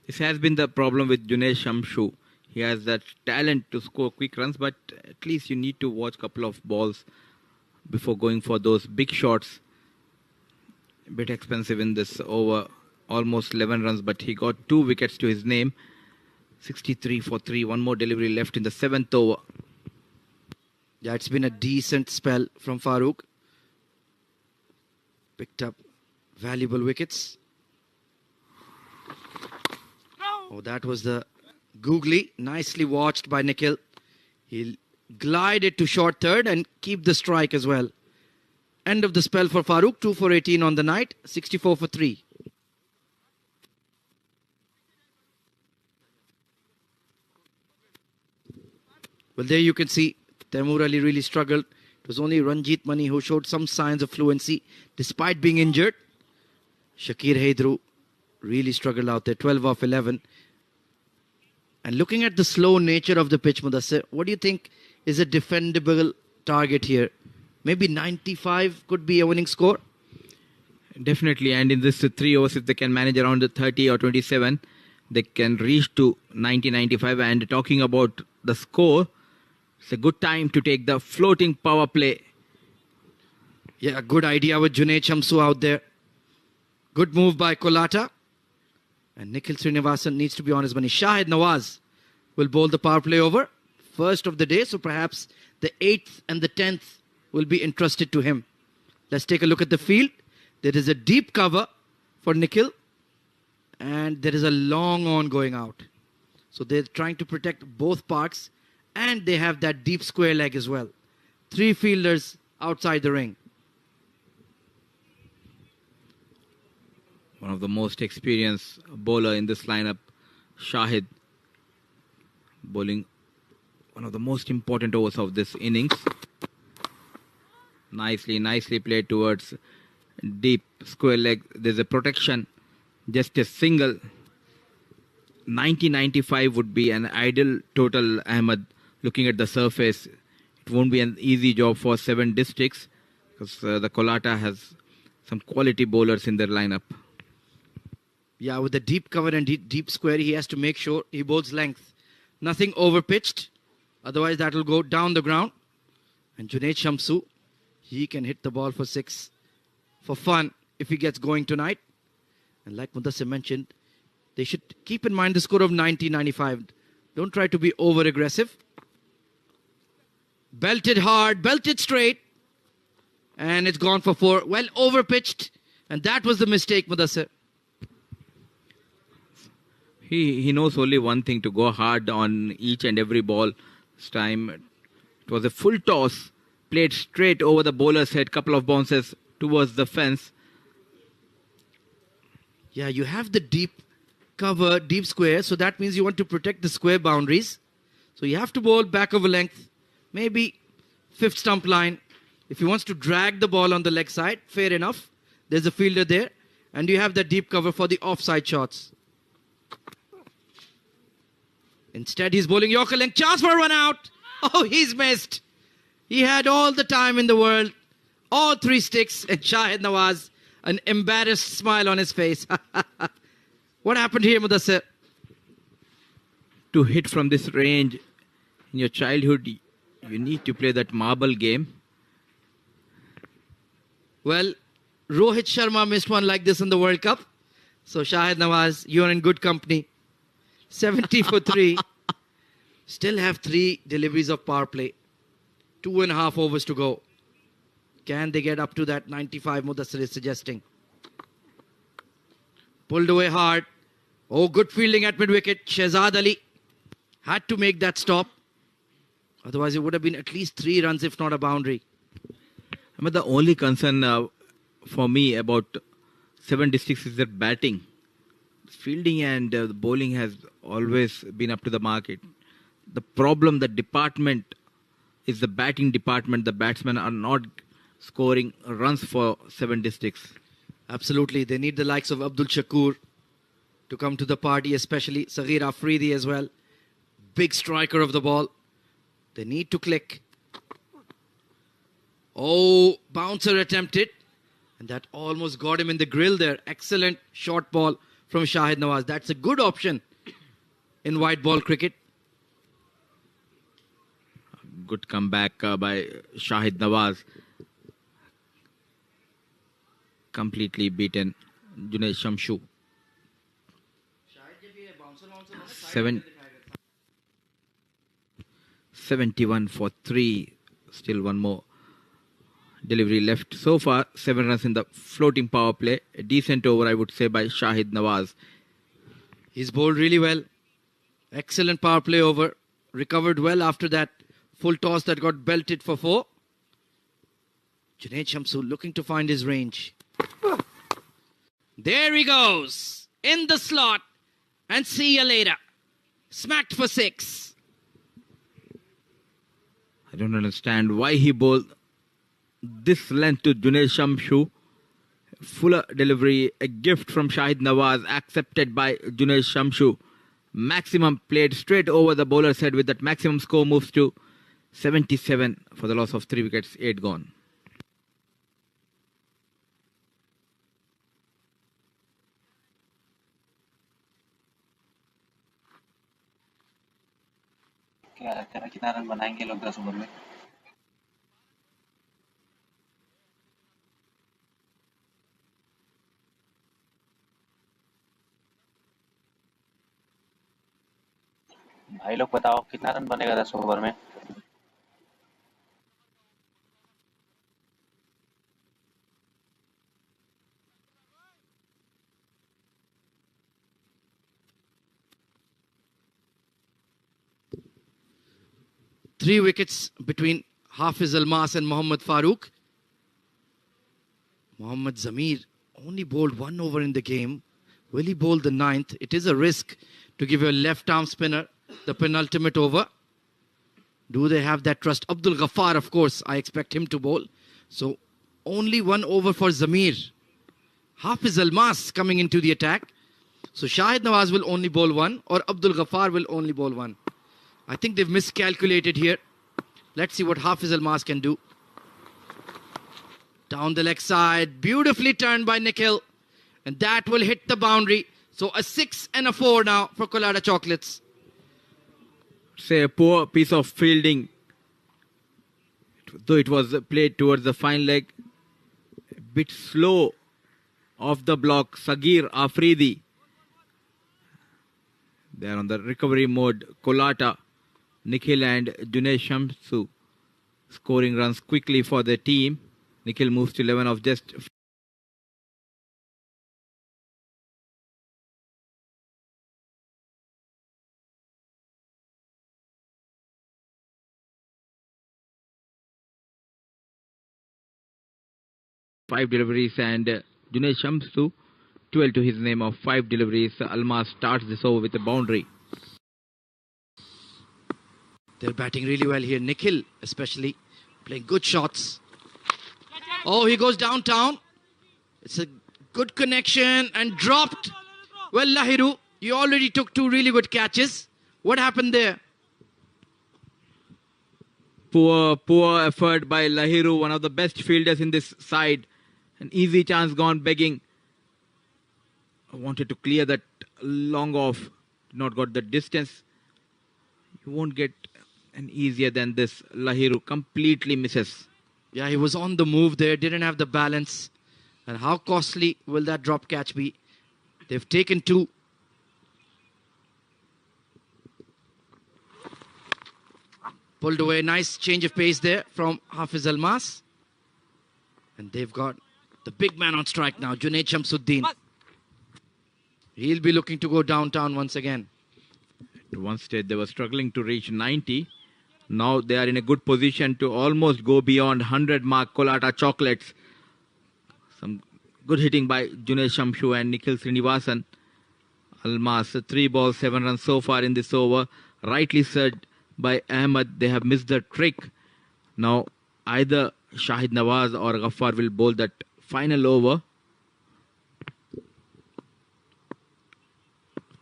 This has been the problem with Junaid Shamsu. He has that talent to score quick runs, but at least you need to watch a couple of balls before going for those big shots. A bit expensive in this over, almost 11 runs, but he got 2 wickets to his name. 63 for 3, one more delivery left in the 7th over. Yeah, it's been a decent spell from Farooq. Picked up valuable wickets. Oh, that was the googly. Nicely watched by Nikhil. He'll glide it to short third and keep the strike as well. End of the spell for Farooq. 2 for 18 on the night. 64 for 3. Well, there you can see Taimur Ali really struggled. It was only Ranjit Mani who showed some signs of fluency despite being injured. Shakir Haidru really struggled out there. 12 off 11. And looking at the slow nature of the pitch, Mudassir, what do you think is a defendable target here? Maybe 95 could be a winning score? Definitely, and in this 3 overs, if they can manage around the 30 or 27, they can reach to 90-95. And talking about the score, it's a good time to take the floating power play. Yeah, good idea with Junaid Shamsu out there. Good move by Colatta. And Nikhil Srinivasan needs to be on his money. Shahid Nawaz will bowl the power play over. First of the day, so perhaps the 8th and the 10th will be entrusted to him. Let's take a look at the field. There is a deep cover for Nikhil. And there is a long on going out. So they're trying to protect both parks. And they have that deep square leg as well. 3 fielders outside the ring. One of the most experienced bowler in this lineup, Shahid, bowling one of the most important overs of this innings. Nicely played towards deep square leg. There's a protection, just a single. 90-95 would be an ideal total, Ahmed. Looking at the surface, it won't be an easy job for 7 districts because the Colatta has some quality bowlers in their lineup. Yeah, with the deep cover and deep square, he has to make sure he bowls length. Nothing over pitched. Otherwise, that will go down the ground. And Junaid Shamsu, he can hit the ball for 6 for fun if he gets going tonight. And like Mudassir mentioned, they should keep in mind the score of 90-95. Don't try to be over aggressive. Belted hard, belted straight. And it's gone for 4. Well, over pitched. And that was the mistake, Mudassir. He knows only one thing, to go hard on each and every ball. This time it was a full toss, played straight over the bowler's head, couple of bounces towards the fence. Yeah, you have the deep cover, deep square, so that means you want to protect the square boundaries. So you have to bowl back of a length, maybe 5th stump line. If he wants to drag the ball on the leg side, fair enough. There's a fielder there, and you have the deep cover for the offside shots. Instead, he's bowling Yorker length. Chance for a run out. Oh, he's missed. He had all the time in the world. All 3 sticks. And Shahid Nawaz, an embarrassed smile on his face. What happened here, Mudassir? To hit from this range in your childhood, you need to play that marble game. Well, Rohit Sharma missed one like this in the World Cup. So Shahid Nawaz, you're in good company. 70 for 3. Still have 3 deliveries of power play. 2.5 overs to go. Can they get up to that 95 Mudassir is suggesting? Pulled away hard. Oh, good fielding at mid-wicket. Shehzad Ali had to make that stop. Otherwise, it would have been at least 3 runs, if not a boundary. I mean, the only concern for me about 7 districts is their batting. Fielding and the bowling has always been up to the market. The problem, the department, is the batting department. The batsmen are not scoring runs for 7 districts. Absolutely. They need the likes of Abdul Shakur to come to the party, especially Saghir Afridi as well. Big striker of the ball. They need to click. Oh, bouncer attempted. And that almost got him in the grill there. Excellent short ball from Shahid Nawaz. That's a good option in white ball cricket. Good comeback by Shahid Nawaz. Completely beaten Junaid Shamshu. 71 for 3. Still one more delivery left. So far, 7 runs in the floating power play. A decent over, I would say, by Shahid Nawaz. He's bowled really well. Excellent power play over. Recovered well after that full toss that got belted for 4. Junaid Shamsu looking to find his range. There he goes. In the slot. And see you later. Smacked for 6. I don't understand why he bowled this length to Junaid Shamshu. Fuller delivery, a gift from Shahid Nawaz, accepted by Junaid Shamshu. Maximum played straight over the bowler's head. With that, maximum score moves to 77 for the loss of 3 wickets, 8 gone. क्या लगता है कितना run बनाएंगे लोग 10 over में? भाई लोग बताओ कितना रन बनेगा 10 ओवर में? Three wickets between Hafiz Almas and Mohammad Farooq. Mohammad Zamir only bowled 1 over in the game. Will he bowl the 9th? It is a risk to give your left arm spinner the penultimate over. Do they have that trust? Abdul Ghaffar, of course, I expect him to bowl. So only 1 over for Zamir. Hafiz Almas coming into the attack. So Shahid Nawaz will only bowl 1 or Abdul Ghaffar will only bowl 1. I think they've miscalculated here. Let's see what Hafiz Almas can do. Down the leg side. Beautifully turned by Nikhil. And that will hit the boundary. So a 6 and a 4 now for Colatta Chocolates. Say a poor piece of fielding. Though it was played towards the fine leg. A bit slow off the block. Saghir Afridi. They are on the recovery mode. Colatta, Nikhil and Junaid Shamsu scoring runs quickly for the team. Nikhil moves to 11 of just 5 deliveries, and Junaid Shamsu 12 to his name of 5 deliveries. Almas starts this over with a boundary. They're batting really well here. Nikhil especially playing good shots. Oh, he goes downtown. It's a good connection and dropped. Well, Lahiru, you already took 2 really good catches. What happened there? Poor effort by Lahiru, one of the best fielders in this side. An easy chance gone begging. I wanted to clear that long off. Not got the distance. You won't get an easier than this. Lahiru completely misses. Yeah, he was on the move there. Didn't have the balance. And how costly will that drop catch be? They've taken 2. Pulled away. Nice change of pace there from Hafiz Almas. And they've got the big man on strike now, Junaid Shamsuddin. He'll be looking to go downtown once again. At one stage, they were struggling to reach 90. Now they are in a good position to almost go beyond 100 mark. Colatta Chocolates. Some good hitting by Junaid Shamshu and Nikhil Srinivasan. Almas, 3 balls, 7 runs so far in this over. Rightly said by Ahmed, they have missed the trick. Now either Shahid Nawaz or Ghaffar will bowl that final over.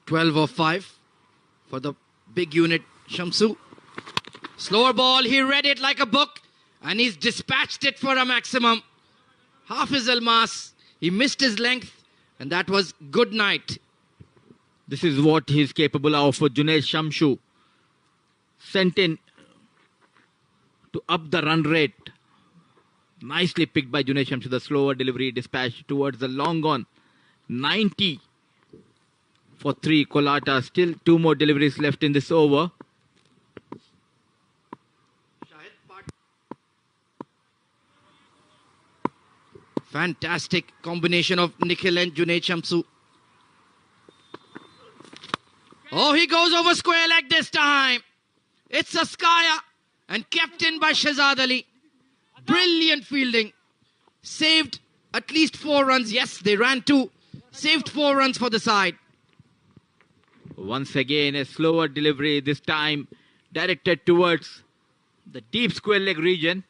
12 of 5 for the big unit Shamsu. Slower ball, he read it like a book and he's dispatched it for a maximum. Hafiz Almas, he missed his length and that was good night. This is what he's capable of for Junaid Shamsu. Sent in to up the run rate. Nicely picked by Junaid Shamsu. The slower delivery dispatched towards the long on. 90 for 3. Colatta. Still 2 more deliveries left in this over. Fantastic combination of Nikhil and Junaid Shamsu. Oh, he goes over square leg this time. It's a Skaya and kept in by Shahzad Ali. Brilliant fielding. Saved at least 4 runs. Yes, they ran 2. Saved 4 runs for the side. Once again, a slower delivery, this time directed towards the deep square leg region.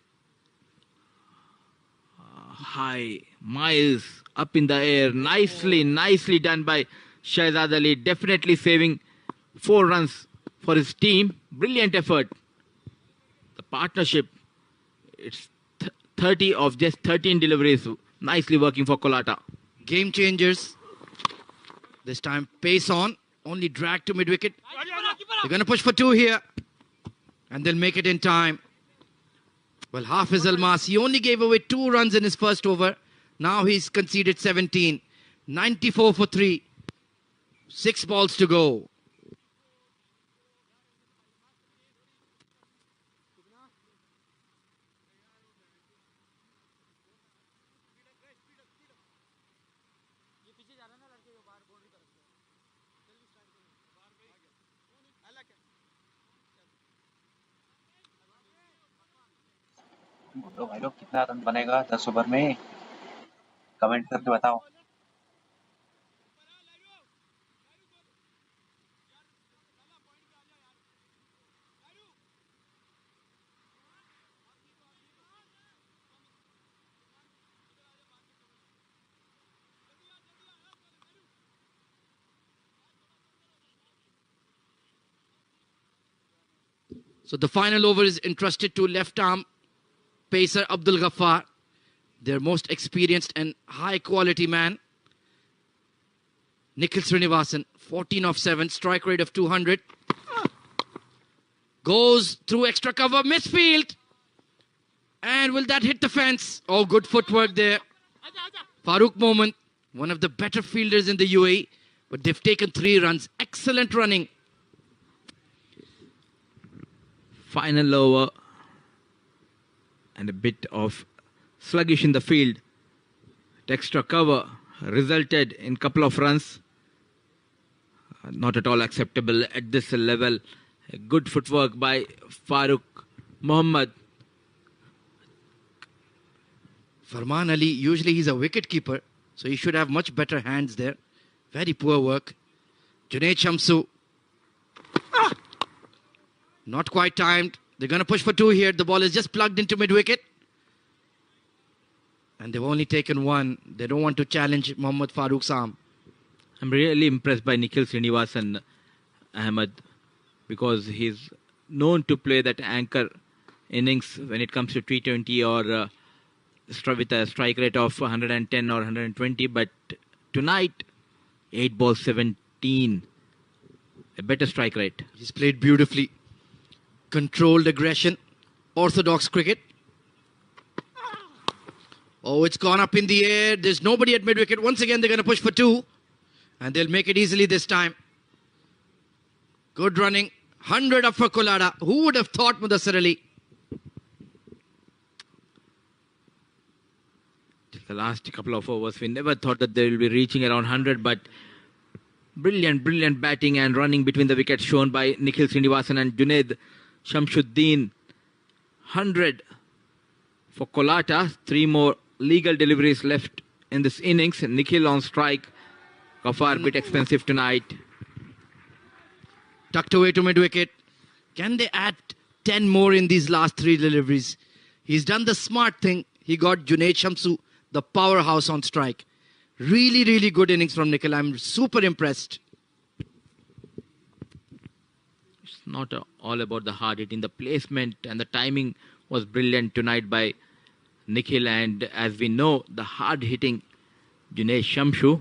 High, miles up in the air. Nicely done by Shahzad Ali. Definitely saving 4 runs for his team. Brilliant effort. The partnership, it's 30 of just 13 deliveries. Nicely working for Colatta. Game changers. This time pace on. Only drag to mid-wicket. They're going to push for 2 here. And they'll make it in time. Well, Hafiz Almas, he only gave away 2 runs in his first over. Now he's conceded 17. 94 for 3. 6 balls to go. बोलो भाई लोग कितना run बनेगा 10 over में comment करके बताओ. So the final over is entrusted to left arm pacer Abdul Ghaffar, their most experienced and high quality man. Nikhil Srinivasan, 14 of 7, strike rate of 200. Goes through extra cover, misfield. And will that hit the fence? Oh, good footwork there. Farooq Mohammed, one of the better fielders in the UAE, but they've taken 3 runs. Excellent running. Final over. And a bit of sluggish in the field. Extra cover resulted in a couple of runs. Not at all acceptable at this level. A good footwork by Farooq Mohammed. Farman Ali, usually he's a wicket keeper, so he should have much better hands there. Very poor work. Junaid Shamsu. Not quite timed. They're going to push for 2 here. The ball is just plugged into mid-wicket. And they've only taken 1. They don't want to challenge Mohammad Farooq's arm. I'm really impressed by Nikhil Srinivasan Ahmed because he's known to play that anchor innings when it comes to T20 or with a strike rate of 110 or 120. But tonight, 8 balls, 17. A better strike rate. He's played beautifully. Controlled aggression. Orthodox cricket. Oh, it's gone up in the air. There's nobody at mid-wicket. Once again, they're going to push for 2. And they'll make it easily this time. Good running. 100 up for Colatta. Who would have thought, Mudassir Ali? The last couple of overs, we never thought that they will be reaching around 100, but brilliant batting and running between the wickets shown by Nikhil Srinivasan and Junaid Shamsuddin. 100 for Colatta. 3 more legal deliveries left in this innings. Nikhil on strike. Ghaffar bit expensive tonight. Tucked away to mid-wicket. Can they add 10 more in these last 3 deliveries? He's done the smart thing. He got Junaid Shamsu, the powerhouse, on strike. Really good innings from Nikhil. I'm super impressed. not all about the hard hitting. The placement and the timing was brilliant tonight by Nikhil. And as we know, the hard hitting Junaid Shamshu,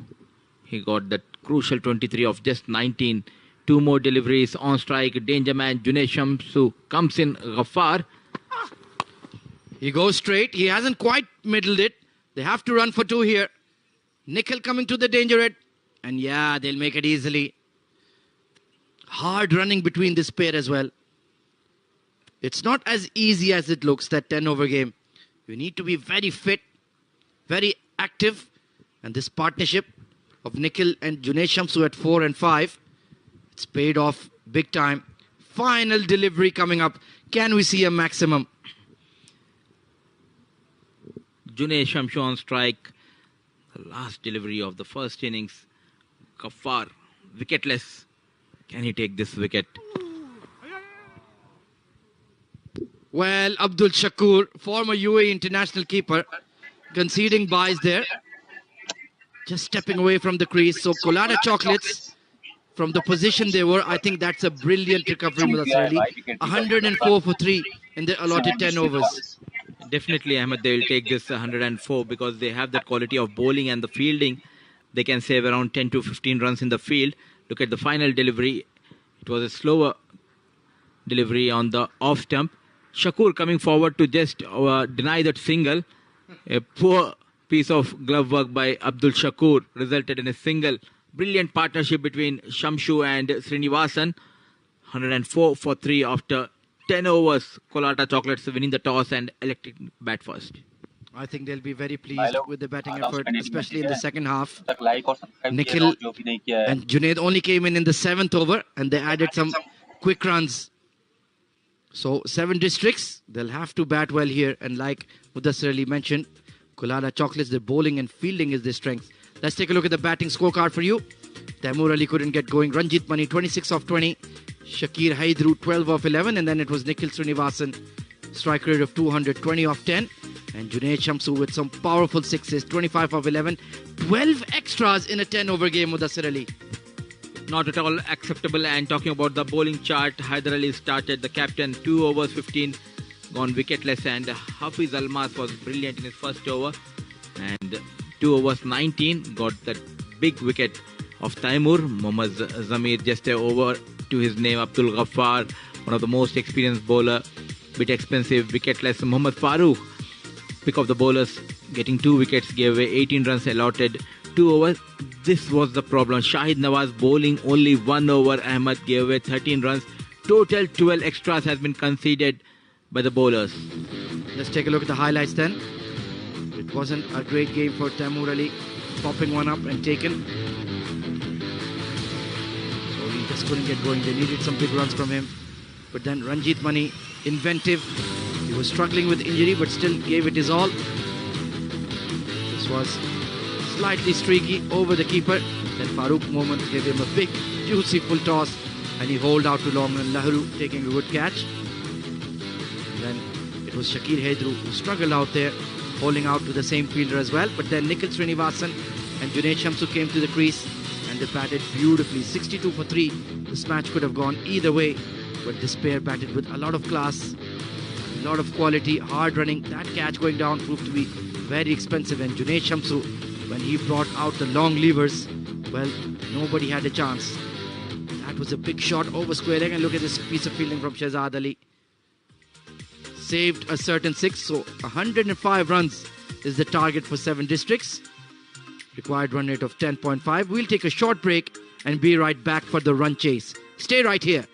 he got that crucial 23 of just 19. Two more deliveries on strike. Danger man Junaid Shamshu comes in. Ghaffar. He goes straight. He hasn't quite middled it. They have to run for two here. Nikhil coming to the danger red. And yeah, they'll make it easily. Hard running between this pair as well. It's not as easy as it looks, that 10-over game. You need to be very fit, very active. And this partnership of Nikhil and Junaid Shamshu at 4 and 5, it's paid off big time. Final delivery coming up. Can we see a maximum? Junaid Shamshu on strike. The last delivery of the first innings. Ghaffar, wicketless. Can he take this wicket? Well, Abdul Shakur, former UAE international keeper, conceding byes there. Just stepping away from the crease. So Colatta Chocolates, from the position they were, I think that's a brilliant recovery, Mudassir Ali. 104 for 3 in the allotted 10 overs. Definitely, Ahmed, they will take this 104 because they have that quality of bowling and the fielding. They can save around 10 to 15 runs in the field. Look at the final delivery. It was a slower delivery on the off stump. Shakur coming forward to just deny that single. A poor piece of glove work by Abdul Shakur resulted in a single. Brilliant partnership between Shamshu and Srinivasan. 104 for 3 after 10 overs. Colatta Chocolates winning the toss and electing bat first. I think they'll be very pleased with the batting effort, especially in the second half. Nikhil and Junaid only came in the 7th over and they added some quick runs. So 7 districts, they'll have to bat well here. And like Mudassir Ali mentioned, Colatta Chocolates, their bowling and fielding is their strength. Let's take a look at the batting scorecard for you. Taimur Ali couldn't get going. Ranjit Mani, 26 of 20. Shakir Haidru, 12 of 11. And then it was Nikhil Srinivasan, strike rate of 220 of 10. And Junaid Shamshu with some powerful sixes, 25 of 11. 12 extras in a 10-over game, Mudassir Ali. Not at all acceptable. And talking about the bowling chart, Hyder Ali started, the captain, 2 overs 15, gone wicketless. And Hafiz Almas was brilliant in his first over. And 2 overs 19, got that big wicket of Taimur. Mohammad Zamir just over to his name. Abdul Ghaffar, one of the most experienced bowler, bit expensive, wicketless. Mohammad Farooq, pick of the bowlers, getting 2 wickets, gave away 18 runs allotted, 2 overs. This was the problem. Shahid Nawaz bowling only 1 over. Ahmed gave away 13 runs. Total 12 extras has been conceded by the bowlers. Let's take a look at the highlights then. It wasn't a great game for Taimur Ali, popping one up and taken. So he just couldn't get going. They needed some big runs from him. But then Ranjit Mani, inventive. He was struggling with injury but still gave it his all. This was slightly streaky over the keeper. Then Farooq Mohammad gave him a big, juicy full toss and he holed out to long and Lahru taking a good catch. And then it was Shakir Haidru who struggled out there, holding out to the same fielder as well. But then Nikhil Srinivasan and Junaid Shamshu came to the crease and they batted beautifully. 62 for 3. This match could have gone either way, but this pair batted with a lot of class, a lot of quality, hard running. That catch going down proved to be very expensive. And Junaid Shamshu, when he brought out the long levers, well, nobody had a chance. That was a big shot over square leg. And look at this piece of fielding from Shahzad Ali. Saved a certain 6. So 105 runs is the target for 7 districts. Required run rate of 10.5. We'll take a short break and be right back for the run chase. Stay right here.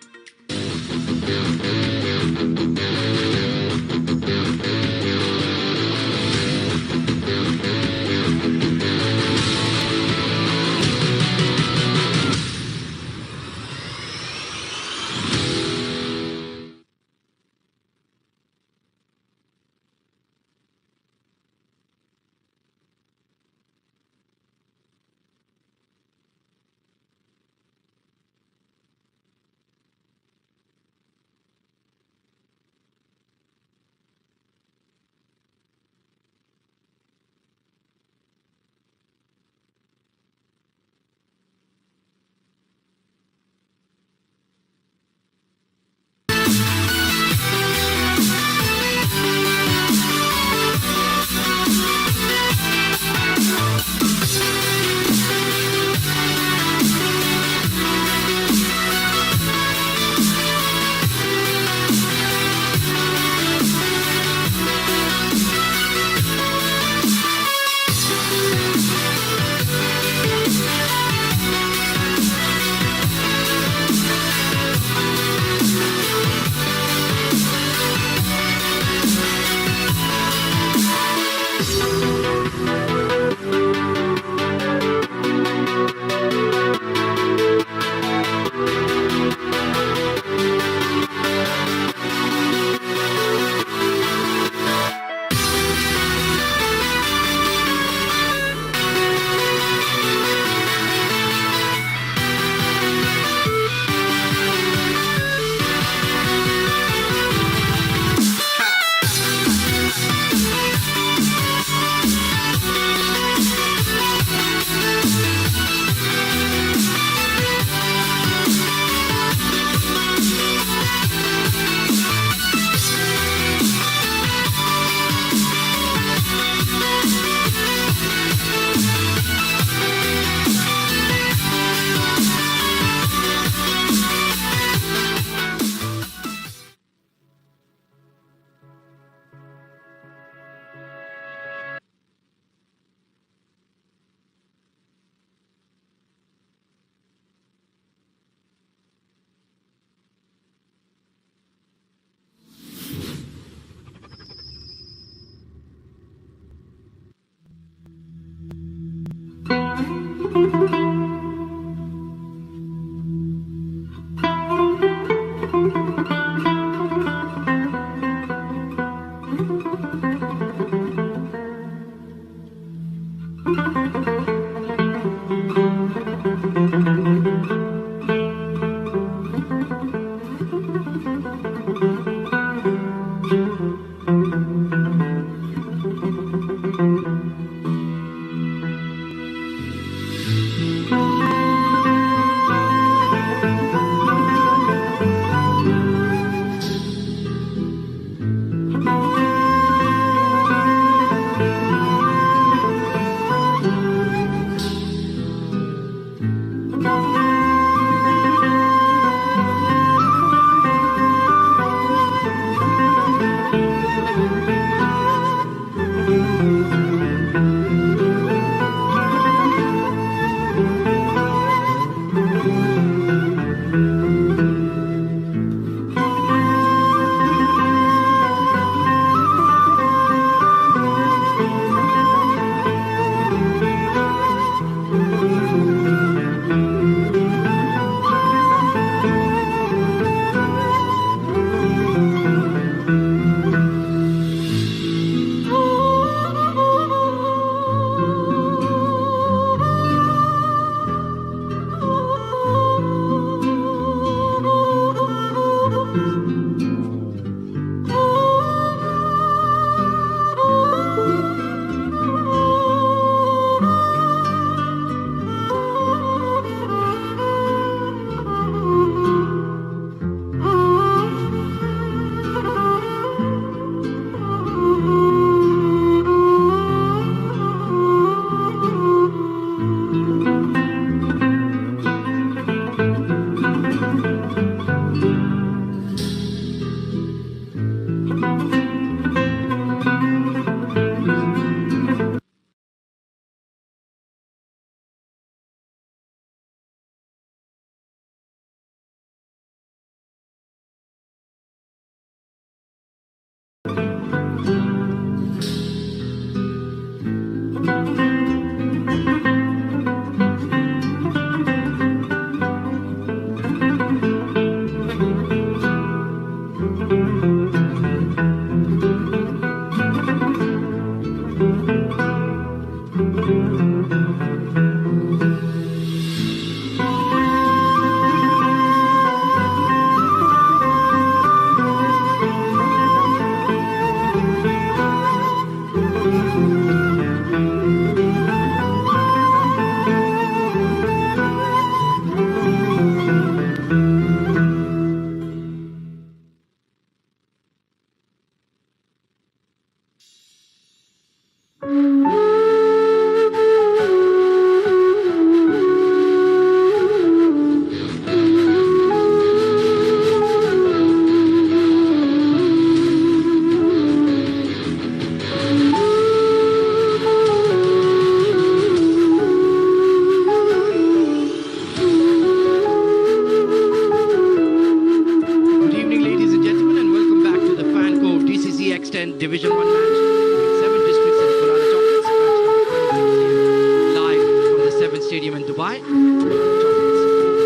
Division 1 match with 7 districts and Colatta Choclates. Match number 26 live from the 7th Stadium in Dubai. Colatta Choclates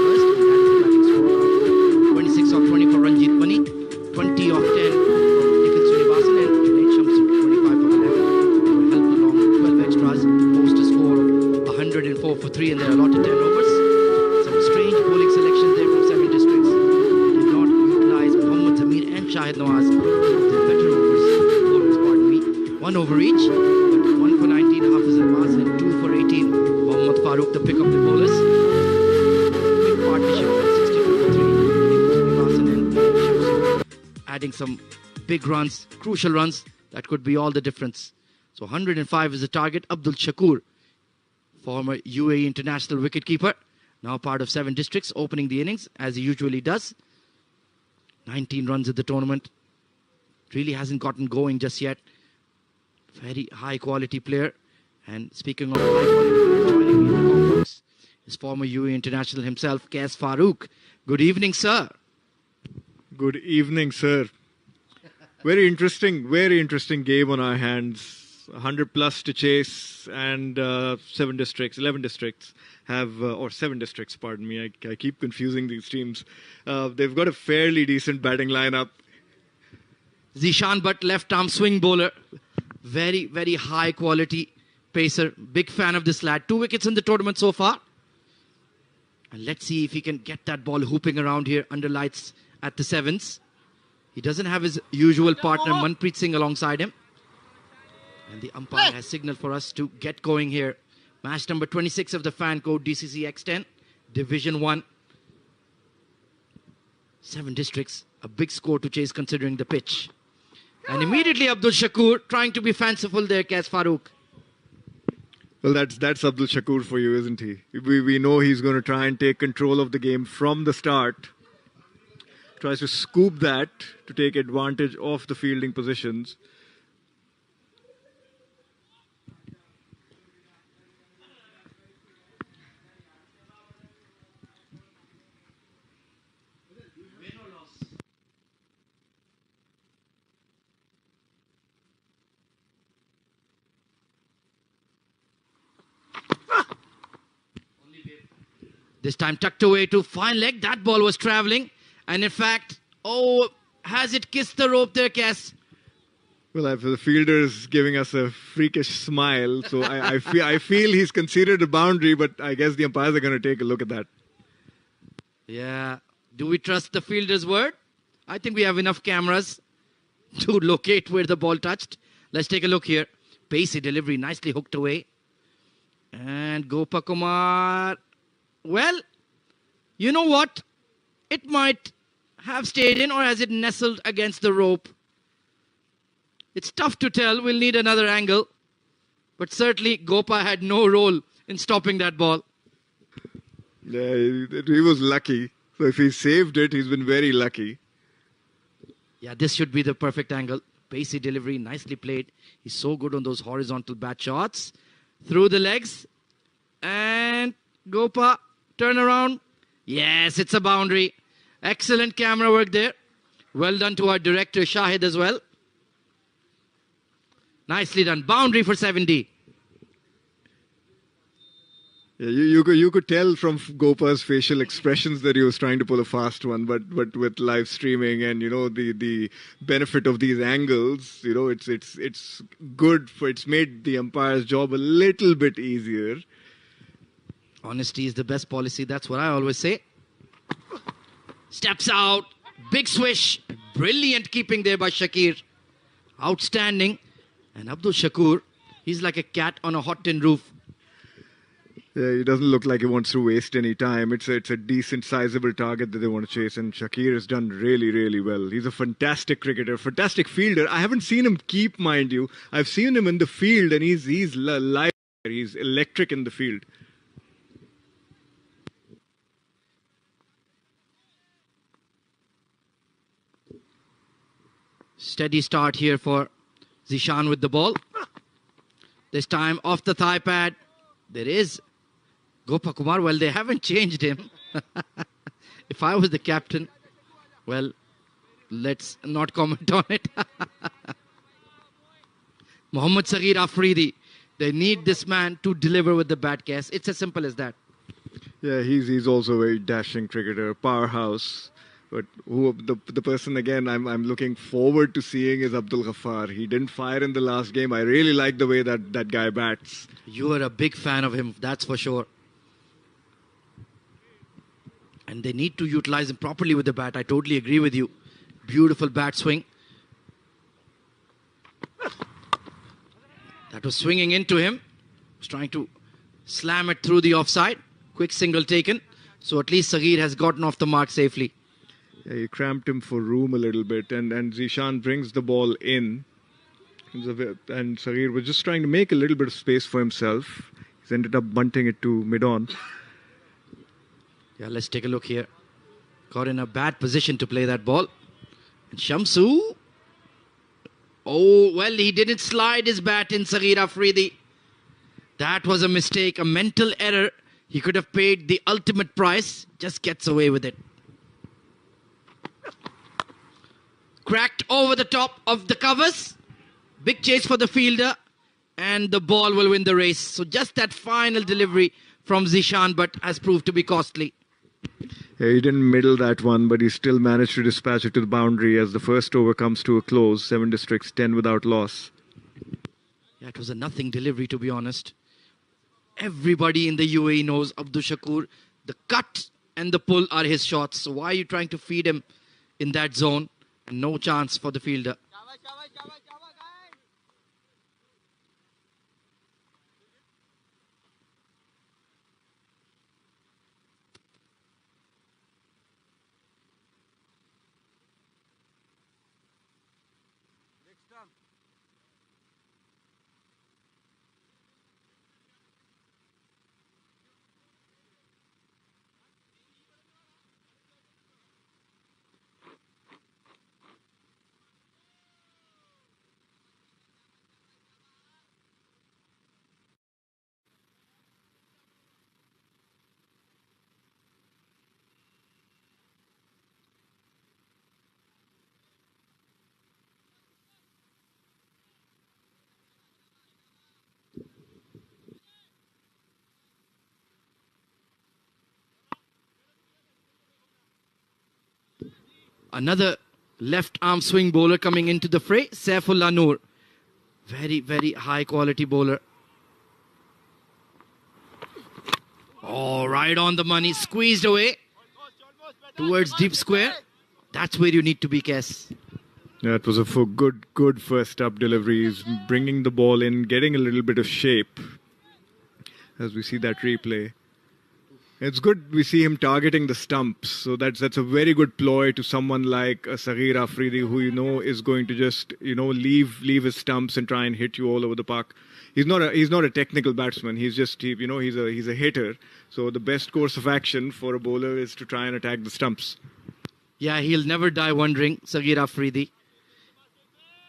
first, and that is the batting score. 26 of 20 for Ranjit Mani, 20 of 10 from Nikhil Srinivasan, and Junaid Shamsu 25 for 11. They were helped along with 12 extras, post a score of 104 for 3 in their allotted 10 overs. Some strange bowling selection there from 7 districts. They did not utilize Mohammad Zamir and Shahid Nawaz. One over each, but 1 for 19 Hafiz Almas and 2 for 18 Mohammad Farooq to pick up the bowlers. Big partnership of 62 for 3 Srinivasan and Shamsu, adding some big runs, crucial runs that could be all the difference. So 105 is the target. Abdul Shakur, former UAE international wicketkeeper, now part of 7 districts, opening the innings as he usually does. 19 runs at the tournament. Really hasn't gotten going just yet. Very high quality player. And speaking of high quality player, joining me in the conference is former UAE international himself, Qais Farooq. Good evening, sir. Good evening, sir. Very interesting game on our hands. 100 plus to chase, and 11 districts have, or 7 districts, pardon me. I keep confusing these teams. They've got a fairly decent batting lineup. Zishan Butt, left arm swing bowler. Very, very high quality pacer. Big fan of this lad. 2 wickets in the tournament so far. And let's see if he can get that ball hooping around here under lights at the 7s. He doesn't have his usual partner Manpreet Singh alongside him. And the umpire has signaled for us to get going here. Match number 26 of the fan code DCC X10, Division 1. 7 districts, a big score to chase considering the pitch. And immediately Abdul Shakur trying to be fanciful there, Kaz Farooq. Well, that's Abdul Shakur for you, isn't he? We know he's going to try and take control of the game from the start. Tries to scoop that to take advantage of the fielding positions. This time tucked away to fine leg. That ball was travelling. And in fact, has it kissed the rope there, Kaz? Well, the fielder is giving us a freakish smile. So I feel he's considered a boundary, but I guess the umpires are going to take a look at that. Yeah. Do we trust the fielder's word? I think we have enough cameras to locate where the ball touched. Let's take a look here. Pacey delivery, nicely hooked away. And Gopakumar. Well, you know what? It might have stayed in, or has it nestled against the rope? It's tough to tell. We'll need another angle. But certainly Gopa had no role in stopping that ball. Yeah, he was lucky. So if he saved it, he's been very lucky. Yeah, this should be the perfect angle. Pacey delivery, nicely played. He's so good on those horizontal bat shots. Through the legs. And Gopa, turn around. Yes, it's a boundary. Excellent camera work there. Well done to our director Shahid as well. Nicely done. Boundary for 70. Yeah, you could tell from Gopa's facial expressions that he was trying to pull a fast one, but with live streaming and the benefit of these angles, it's good for, it's made the umpire's job a little bit easier. Honesty is the best policy. That's what I always say. Steps out. Big swish. Brilliant keeping there by Shakir. Outstanding. And Abdul Shakur, he's like a cat on a hot tin roof. Yeah, he doesn't look like he wants to waste any time. It's a decent, sizable target that they want to chase, and Shakir has done really, really well. He's a fantastic cricketer, fantastic fielder. I haven't seen him keep, mind you. I've seen him in the field, and he's live. He's electric in the field. Steady start here for Zishan with the ball. This time off the thigh pad. There is Gopakumar. Well, they haven't changed him. If I was the captain, well, let's not comment on it. Mohammad Saghir Afridi. They need this man to deliver with the bat case. It's as simple as that. Yeah, he's also a very dashing cricketer, powerhouse. But the person, again, I'm looking forward to seeing is Abdul Ghaffar. He didn't fire in the last game. I really like the way that guy bats. You are a big fan of him, that's for sure. And they need to utilize him properly with the bat. I totally agree with you. Beautiful bat swing. That was swinging into him. Was trying to slam it through the offside. Quick single taken. So at least Saghir has gotten off the mark safely. Yeah, he cramped him for room a little bit, and Zishan brings the ball in. And Saghir was just trying to make a little bit of space for himself. He's ended up bunting it to mid-on. Yeah, let's take a look here. Got in a bad position to play that ball. And Shamsu. Oh, well, he didn't slide his bat in, Saghir Afridi. That was a mistake, a mental error. He could have paid the ultimate price. Just gets away with it. Cracked over the top of the covers. Big chase for the fielder. and the ball will win the race. So just that final delivery from Zishan, but has proved to be costly. Yeah, he didn't middle that one, but he still managed to dispatch it to the boundary as the first over comes to a close. 7 districts, 10 without loss. Yeah, it was a nothing delivery, to be honest. Everybody in the UAE knows Abdul Shakur. The cut and the pull are his shots. So why are you trying to feed him in that zone? No chance for the fielder. Another left arm swing bowler coming into the fray, Saifullah Noor. Very, very high quality bowler. Oh, right on the money, squeezed away towards deep square. That's where you need to be, Kes. Yeah, it was a good first up delivery. He's bringing the ball in, getting a little bit of shape as we see that replay. It's good we see him targeting the stumps. So that's a very good ploy to someone like Saghir Afridi, who is going to just leave his stumps and try and hit you all over the park. He's not a technical batsman. He's just he's a hitter. So the best course of action for a bowler is to try and attack the stumps. Yeah, he'll never die wondering, Saghir Afridi.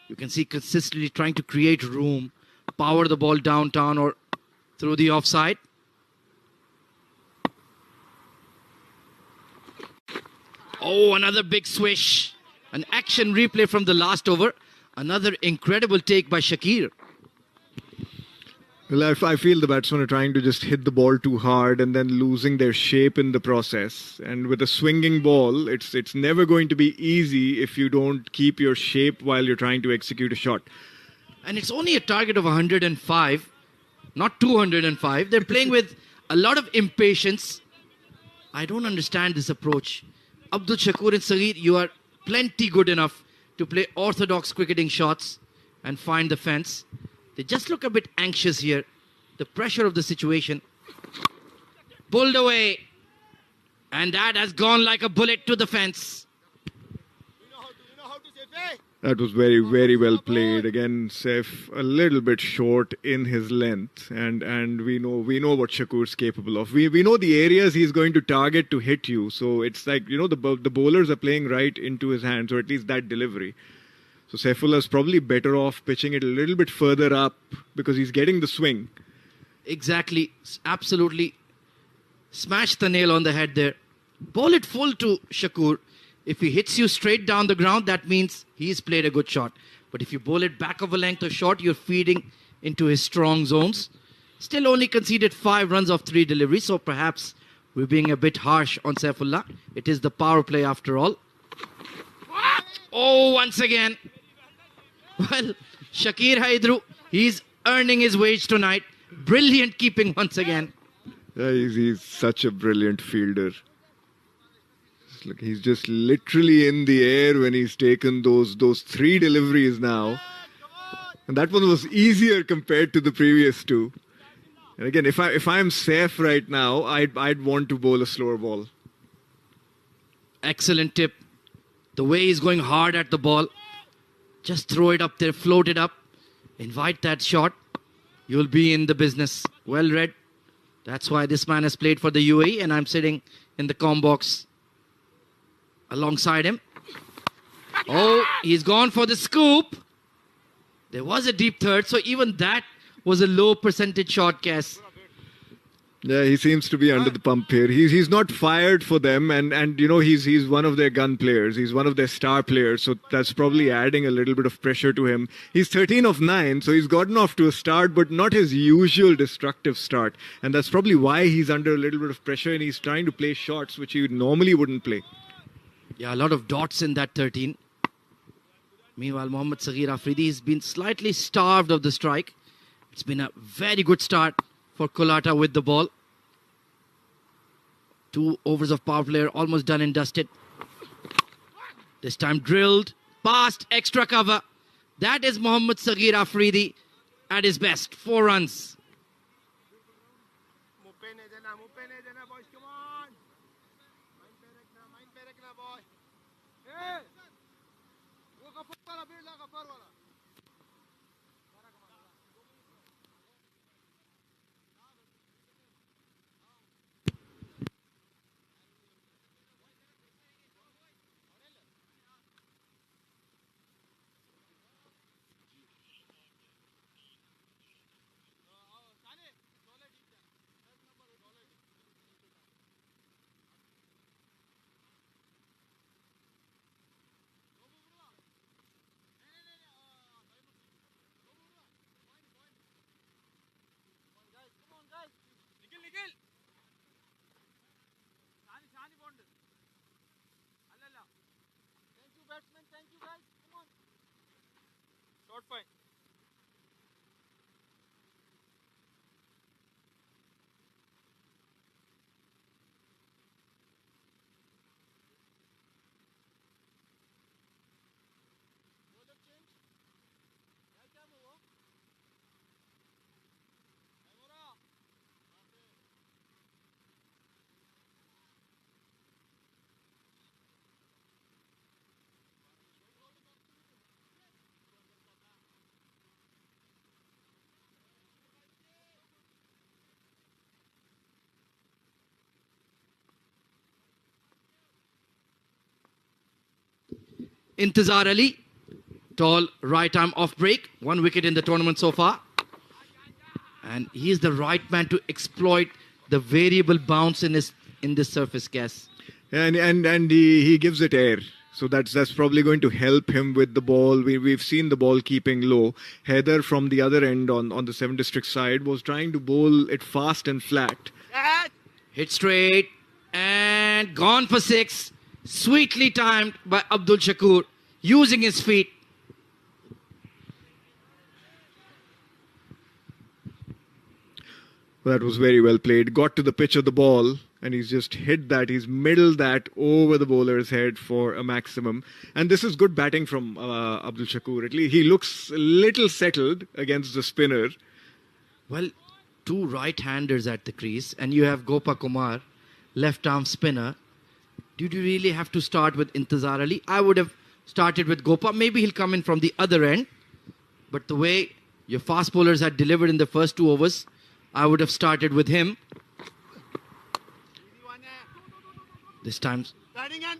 You can see consistently trying to create room, power the ball downtown or through the offside. Oh, another big swish. An action replay from the last over. Another incredible take by Shakir. Well, I feel the batsmen are trying to just hit the ball too hard and then losing their shape in the process. And with a swinging ball, it's never going to be easy if you don't keep your shape while you're trying to execute a shot. And it's only a target of 105, not 205. They're playing with a lot of impatience. I don't understand this approach. Abdul Shakur and Saghir, you are plenty good enough to play orthodox cricketing shots and find the fence. They just look a bit anxious here. The pressure of the situation. Pulled away. And that has gone like a bullet to the fence. That was very, very well played. Again, Saif a little bit short in his length, and we know what Shakur's capable of. We know the areas he's going to target to hit you. So it's like the bowlers are playing right into his hands, or at least that delivery. So Saifullah's probably better off pitching it a little bit further up because he's getting the swing. Exactly, absolutely. Smash the nail on the head there. Bowl it full to Shakur. If he hits you straight down the ground, that means he's played a good shot. But if you bowl it back of a length or short, you're feeding into his strong zones. Still only conceded 5 runs off 3 deliveries, so perhaps we're being a bit harsh on Saifullah. It is the power play after all. Oh, once again. Well, Shakir Haidru, he's earning his wage tonight. Brilliant keeping once again. Yeah, he's such a brilliant fielder. Look, he's just literally in the air when he's taken those 3 deliveries now. And that one was easier compared to the previous 2. And again, if I'm Saif right now, I'd want to bowl a slower ball. Excellent tip. The way he's going hard at the ball. Just throw it up there, float it up. Invite that shot. You'll be in the business. Well read. That's why this man has played for the UAE and I'm sitting in the comm box alongside him. Oh, he's gone for the scoop. There was a deep third, so even that was a low percentage shot, Cass. Yeah, he seems to be under the pump here. He's not fired for them, and you know he's one of their gun players. He's one of their star players, so that's probably adding a little bit of pressure to him. He's 13 of 9, so he's gotten off to a start, but not his usual destructive start, and that's probably why he's under a little bit of pressure, and he's trying to play shots which he normally wouldn't play. Yeah, a lot of dots in that 13. Meanwhile, Mohammad Saghir Afridi has been slightly starved of the strike. It's been a very good start for Colatta with the ball. 2 overs of power play almost done and dusted. This time drilled, past, extra cover. That is Mohammad Saghir Afridi at his best. 4 runs. Short fine. Intizar Ali, tall right arm off break. 1 wicket in the tournament so far. And he is the right man to exploit the variable bounce in this surface gas. And he gives it air. So that's probably going to help him with the ball. We've seen the ball keeping low. Heather from the other end on the 7 district side was trying to bowl it fast and flat. Hit straight and gone for 6. Sweetly timed by Abdul Shakur, using his feet. That was very well played. Got to the pitch of the ball, and he's just hit that. He's middled that over the bowler's head for a maximum. And this is good batting from Abdul Shakur. At least he looks a little settled against the spinner. Well, 2 right-handers at the crease, and you have Gopa Kumar, left-arm spinner. Did you really have to start with Intizar Ali? I would have started with Gopa. Maybe he'll come in from the other end. But the way your fast bowlers had delivered in the first 2 overs, I would have started with him. This time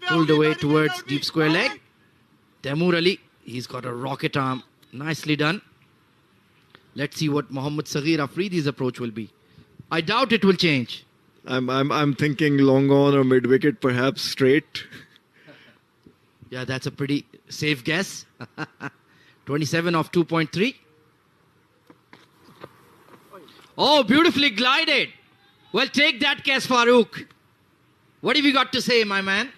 pulled away towards deep square leg. Taimur Ali, he's got a rocket arm. Nicely done. Let's see what Mohammad Saghir Afridi's approach will be. I doubt it will change. I'm thinking long on or mid wicket, perhaps straight. Yeah, that's a pretty safe guess. 27 off 2.3. Oh, beautifully glided. Well, take that, Kes Farooq. What have you got to say, my man?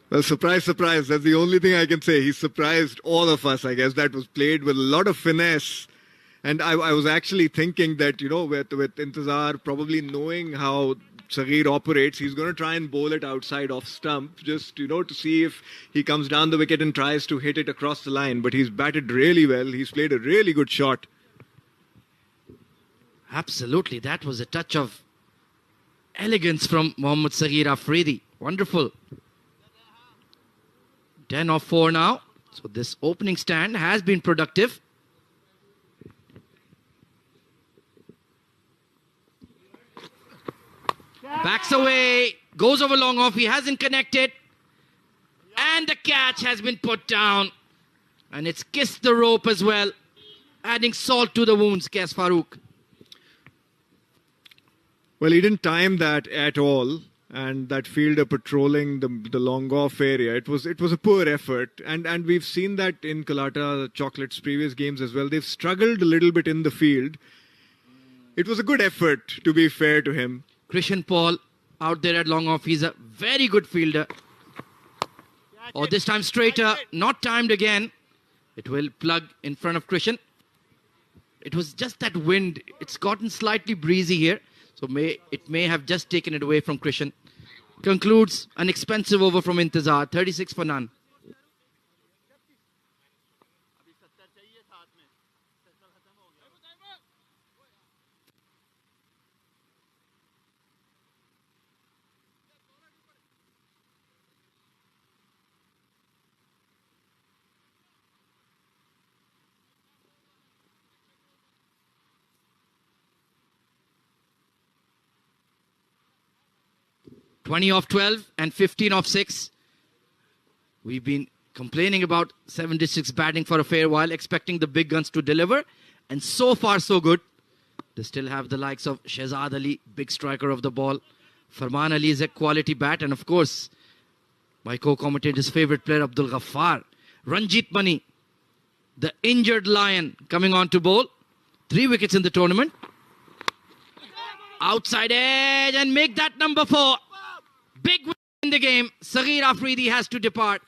Well, surprise, surprise. That's the only thing I can say. He surprised all of us, I guess. That was played with a lot of finesse. And I was actually thinking that, you know, with Intizar probably knowing how Saghir operates, he's going to try and bowl it outside off stump, just, you know, to see if he comes down the wicket and tries to hit it across the line. But he's batted really well. He's played a really good shot. Absolutely. That was a touch of elegance from Mohammad Saghir Afridi. Wonderful. 10 off 4 now. So this opening stand has been productive. Backs away, goes over long off, he hasn't connected. And the catch has been put down. And it's kissed the rope as well. Adding salt to the wounds, Kes Farooq. Well, he didn't time that at all, and that fielder patrolling the long off area. It was a poor effort, and we've seen that in Colatta Chocolates' previous games as well. They've struggled a little bit in the field. It was a good effort, to be fair to him. Christian Paul out there at long off. He's a very good fielder. Oh, this time straighter, not timed again. It will plug in front of Christian. It was just that wind. It's gotten slightly breezy here. So it may have just taken it away from Christian. Concludes an expensive over from Intizar, 36 for none. (20 off 12 and 15 off 6. We've been complaining about 7 districts batting for a fair while, expecting the big guns to deliver. And so far, so good. They still have the likes of Shehzad Ali, big striker of the ball. Farman Ali is a quality bat. And of course, my co-commentator's favorite player, Abdul Ghaffar. Ranjit Mani, the injured lion, coming on to bowl. 3 wickets in the tournament. Outside edge and make that number 4. Big win in the game. Saghir Afridi has to depart.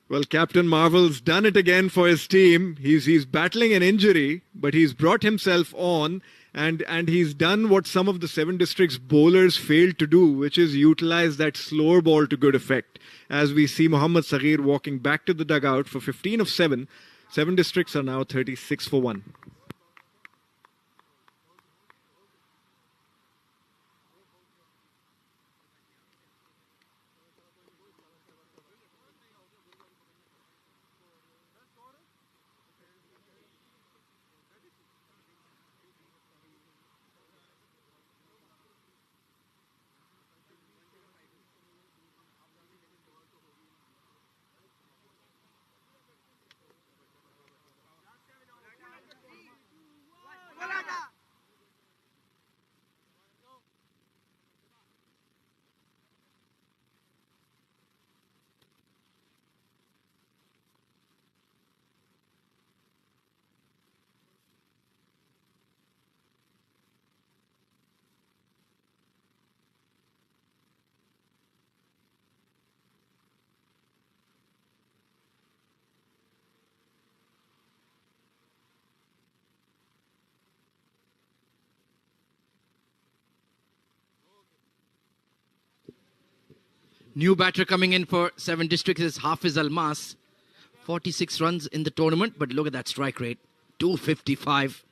Well, Captain Marvel's done it again for his team. He's battling an injury, but he's brought himself on, and he's done what some of the 7 districts bowlers failed to do, which is utilize that slower ball to good effect. As we see Mohammad Saghir walking back to the dugout for 15 of 7. 7 districts are now 36 for 1. New batter coming in for 7 districts is Hafiz Almas. 46 runs in the tournament, but look at that strike rate. 255.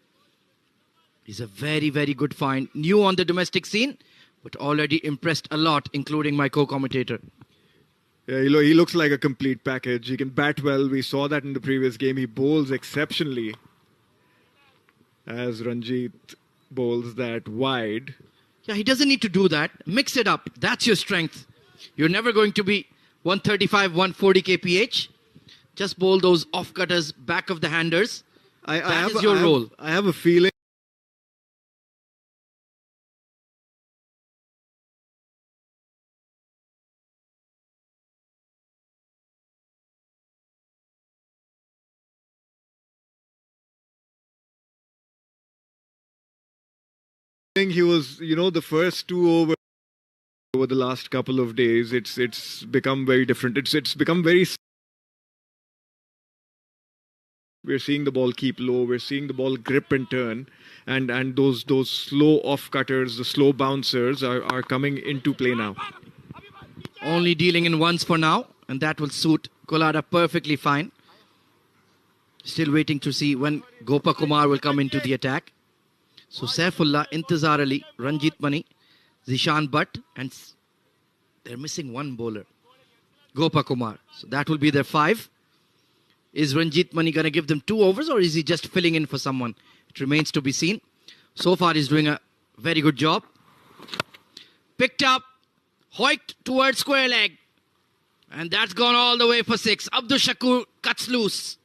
He's a very, very good find. New on the domestic scene, but already impressed a lot, including my co-commentator. Yeah, he looks like a complete package. He can bat well. We saw that in the previous game. He bowls exceptionally as Ranjit bowls that wide. Yeah, he doesn't need to do that. Mix it up. That's your strength. You're never going to be 135, 140 kph. Just bowl those off-cutters back of the handers. That is your role. I have a feeling he was, the first 2 over the last couple of days. It's become very different. It's become very. We're seeing the ball keep low. We're seeing the ball grip and turn, and those slow off cutters, the slow bouncers are coming into play now. Only dealing in ones for now, and that will suit Colatta perfectly fine. Still waiting to see when Gopa Kumar will come into the attack. So Saifullah, Intizar Ali, Ranjit Mani, Zishan Butt, and they're missing one bowler, Gopa Kumar. So that will be their 5. Is Ranjit Mani going to give them 2 overs, or is he just filling in for someone? It remains to be seen. So far, he's doing a very good job. Picked up, hoiked towards square leg. And that's gone all the way for 6. Abdul Shakur cuts loose.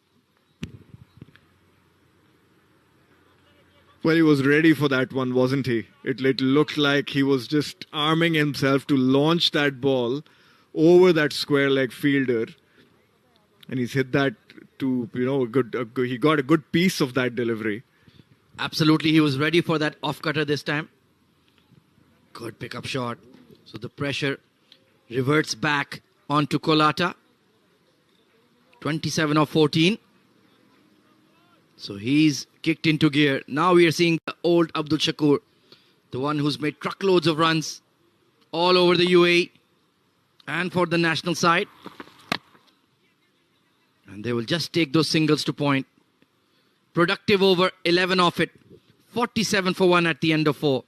Well, he was ready for that one, wasn't he? It looked like he was just arming himself to launch that ball over that square leg fielder. And he's hit that to, he got a good piece of that delivery. Absolutely, he was ready for that off-cutter this time. Good pickup shot. So the pressure reverts back onto Colatta. 27 of 14. So he's kicked into gear. Now we are seeing the old Abdul Shakur, the one who's made truckloads of runs all over the UAE and for the national side. And they will just take those singles to point. Productive over, 11 off it. 47 for 1 at the end of 4.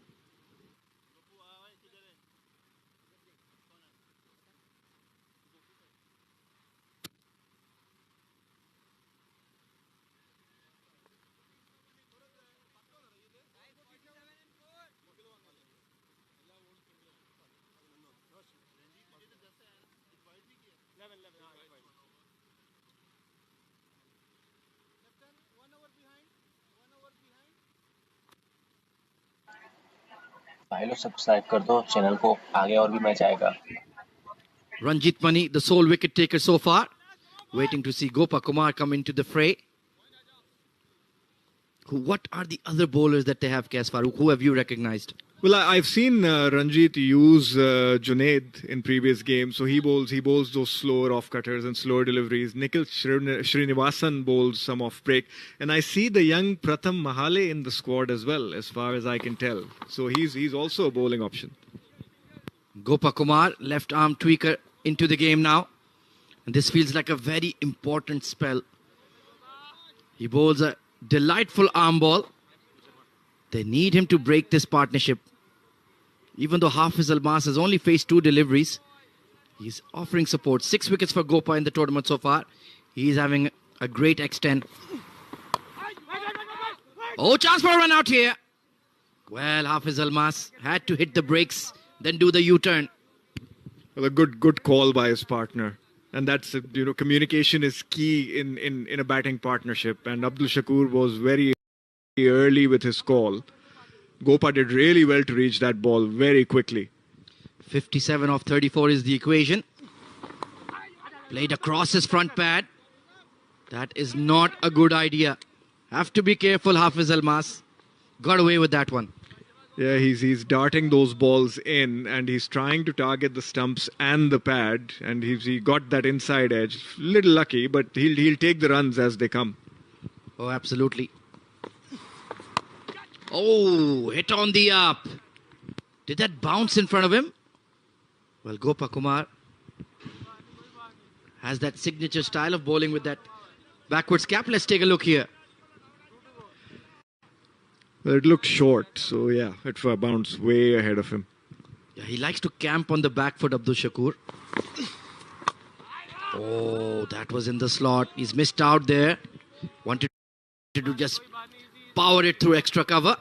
भाई लोग subscribe कर दो channel को, आगे और भी match आएगा. Ranjit Mani, the sole wicket taker so far. Waiting to see Gopa Kumar come into the fray. What are the other bowlers that they have, Kes Farooq? Who have you recognized? Well, I've seen Ranjit use Junaid in previous games. So he bowls those slower off-cutters and slower deliveries. Nikhil Srinivasan bowls some off-break. And I see the young Pratham Mahale in the squad as well, as far as I can tell. So he's also a bowling option. Gopa Kumar, left arm tweaker into the game now. And this feels like a very important spell. He bowls a delightful arm ball. They need him to break this partnership. Even though Hafiz Almas has only faced 2 deliveries, he's offering support. 6 wickets for Gopa in the tournament so far. He's having a great X10. Oh, chance for a run out here. Well, Hafiz Almas had to hit the brakes, then do the U-turn. Well, a good call by his partner. And that's, communication is key in a batting partnership. And Abdul Shakur was very early with his call. Gopa did really well to reach that ball very quickly. 57 of 34 is the equation. Played across his front pad. That is not a good idea. Have to be careful, Hafiz Almas. Got away with that one. Yeah, he's darting those balls in and he's trying to target the stumps and the pad. And he got that inside edge. Little lucky, but he'll take the runs as they come. Oh, absolutely. Oh, hit on the up. Did that bounce in front of him? Well, Gopa Kumar has that signature style of bowling with that backwards cap. Let's take a look here. Well, it looked short, so yeah, it bounced way ahead of him. Yeah, he likes to camp on the back foot, Abdul Shakur. Oh, that was in the slot. He's missed out there. Wanted to just power it through extra cover.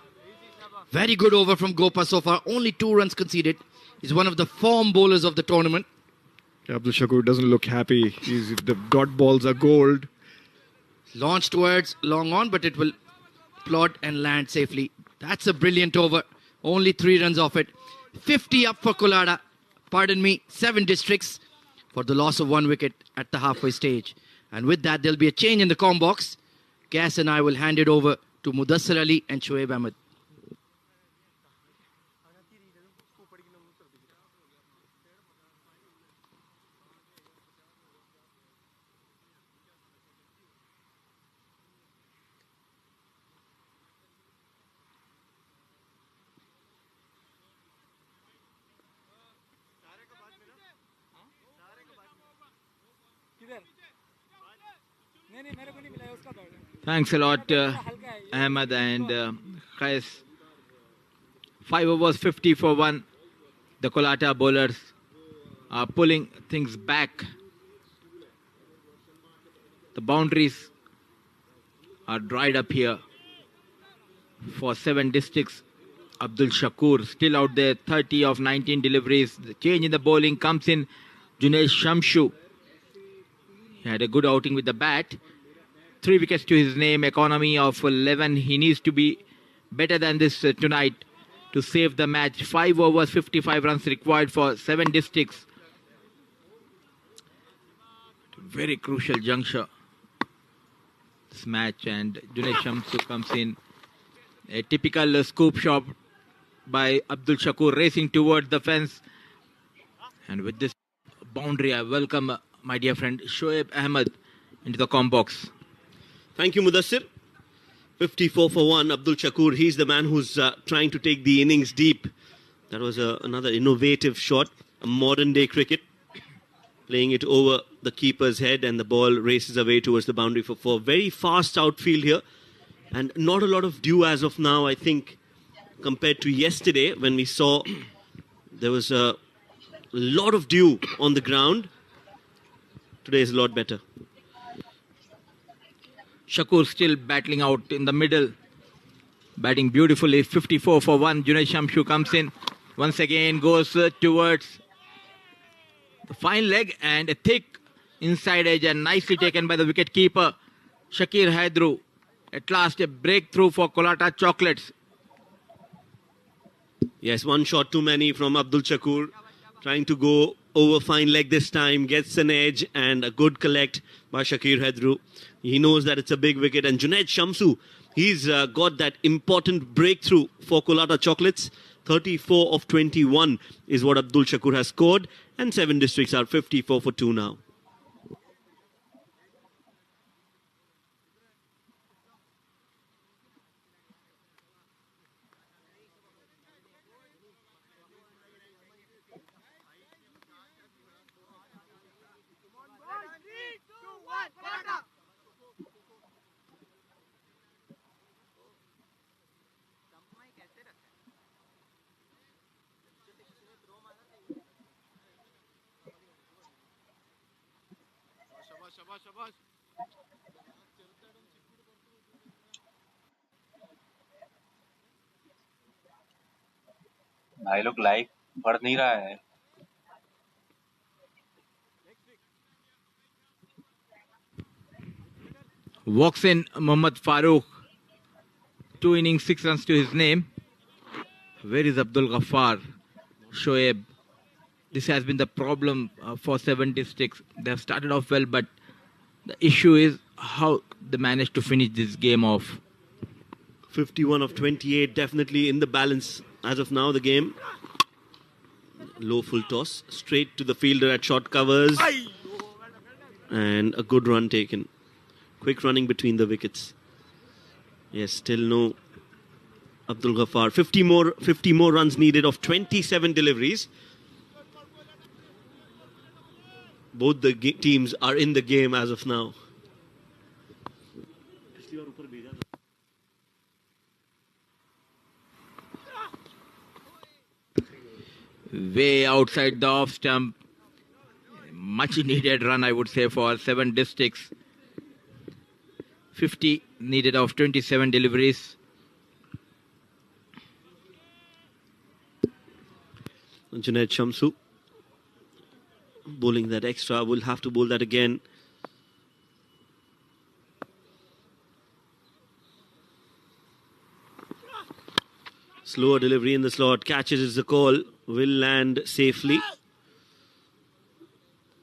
Very good over from Gopa so far. Only 2 runs conceded. He's one of the form bowlers of the tournament. Abdul Shakur doesn't look happy. The dot balls are gold. Launched towards long on, but it will plod and land safely. That's a brilliant over. Only 3 runs off it. 50 up for Colatta. Pardon me, 7 districts for the loss of 1 wicket at the halfway stage. And with that, there'll be a change in the com box. Cass and I will hand it over to Mudassir Ali and Shoaib Ahmed. Thanks a lot, Ahmed and Qais. 5 overs, 50 for 1. The Colatta bowlers are pulling things back. The boundaries are dried up here for 7 districts. Abdul Shakur still out there, 30 of 19 deliveries. The change in the bowling comes in. Junaid Shamshu. He had a good outing with the bat. 3 wickets to his name, economy of 11. He needs to be better than this tonight to save the match. 5 overs, 55 runs required for 7 districts. Very crucial juncture, this match, and Junaid Shamsu comes in. A typical scoop shot by Abdul Shakur, racing towards the fence. And with this boundary, I welcome my dear friend Shoaib Ahmed into the com box. Thank you, Mudassir. 54 for 1. Abdul Shakur, he's the man who's trying to take the innings deep. That was another innovative shot, a modern day cricket. Playing it over the keeper's head, and the ball races away towards the boundary for 4. Very fast outfield here, and not a lot of dew as of now, I think, compared to yesterday when we saw there was a lot of dew on the ground. Today is a lot better. Shakur still battling out in the middle, batting beautifully. 54 for 1. Junaid Shamsu comes in once again, goes towards the fine leg and a thick inside edge, and nicely taken by the wicket keeper Shakir Haidru. At last a breakthrough for Colatta Chocolates. Yes, one shot too many from Abdul Shakur. Trying to go over fine leg this time, gets an edge, and a good collect by Shakir Haidru. He knows that it's a big wicket, and Junaid Shamsu, he's got that important breakthrough for Colatta Chocolates. 34 of 21 is what Abdul Shakur has scored, and 7 districts are 54 for 2 now. भाई लोग live बढ़ नहीं रहा है. Walks in Mohammad Farooq. 2 innings, 6 runs to his name. Where is Abdul Ghaffar? Shoaib. This has been the problem for 7 districts. They have started off well, but the issue is how they managed to finish this game off. 51 of 28, definitely in the balance as of now, the game. Low full toss, straight to the fielder at short covers. And a good run taken. Quick running between the wickets. Yes, still no Abdul Ghaffar. 50 more runs needed of 27 deliveries. Both the teams are in the game as of now. Way outside the off stump. Much needed run, I would say, for 7 districts. 50 needed of 27 deliveries. Junaid Shamsu bowling that extra. Will have to bowl that again. Slower delivery in the slot. Catches is the call. Will land safely.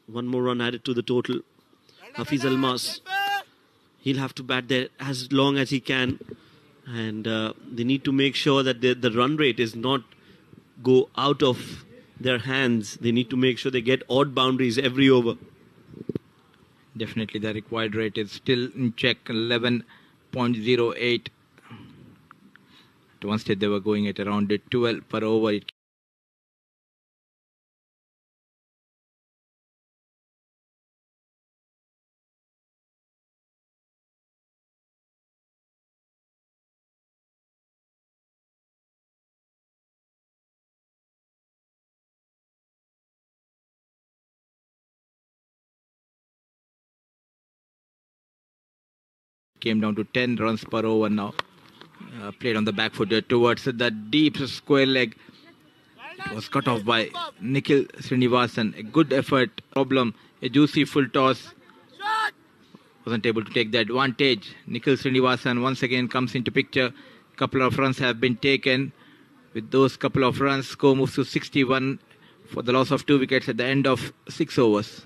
One more run added to the total. Hafiz Almas, he'll have to bat there as long as he can, and they need to make sure that the run rate is not go out of their hands. They need to make sure they get odd boundaries every over. Definitely the required rate is still in check, 11.08. At one stage they were going at around 12 per over. It came down to 10 runs per over now. Played on the back foot towards the deep square leg. It was cut off by Nikhil Srinivasan. A good effort. Problem. A juicy full toss. Wasn't able to take the advantage. Nikhil Srinivasan once again comes into picture. Couple of runs have been taken. With those couple of runs, score moves to 61 for the loss of 2 wickets at the end of 6 overs.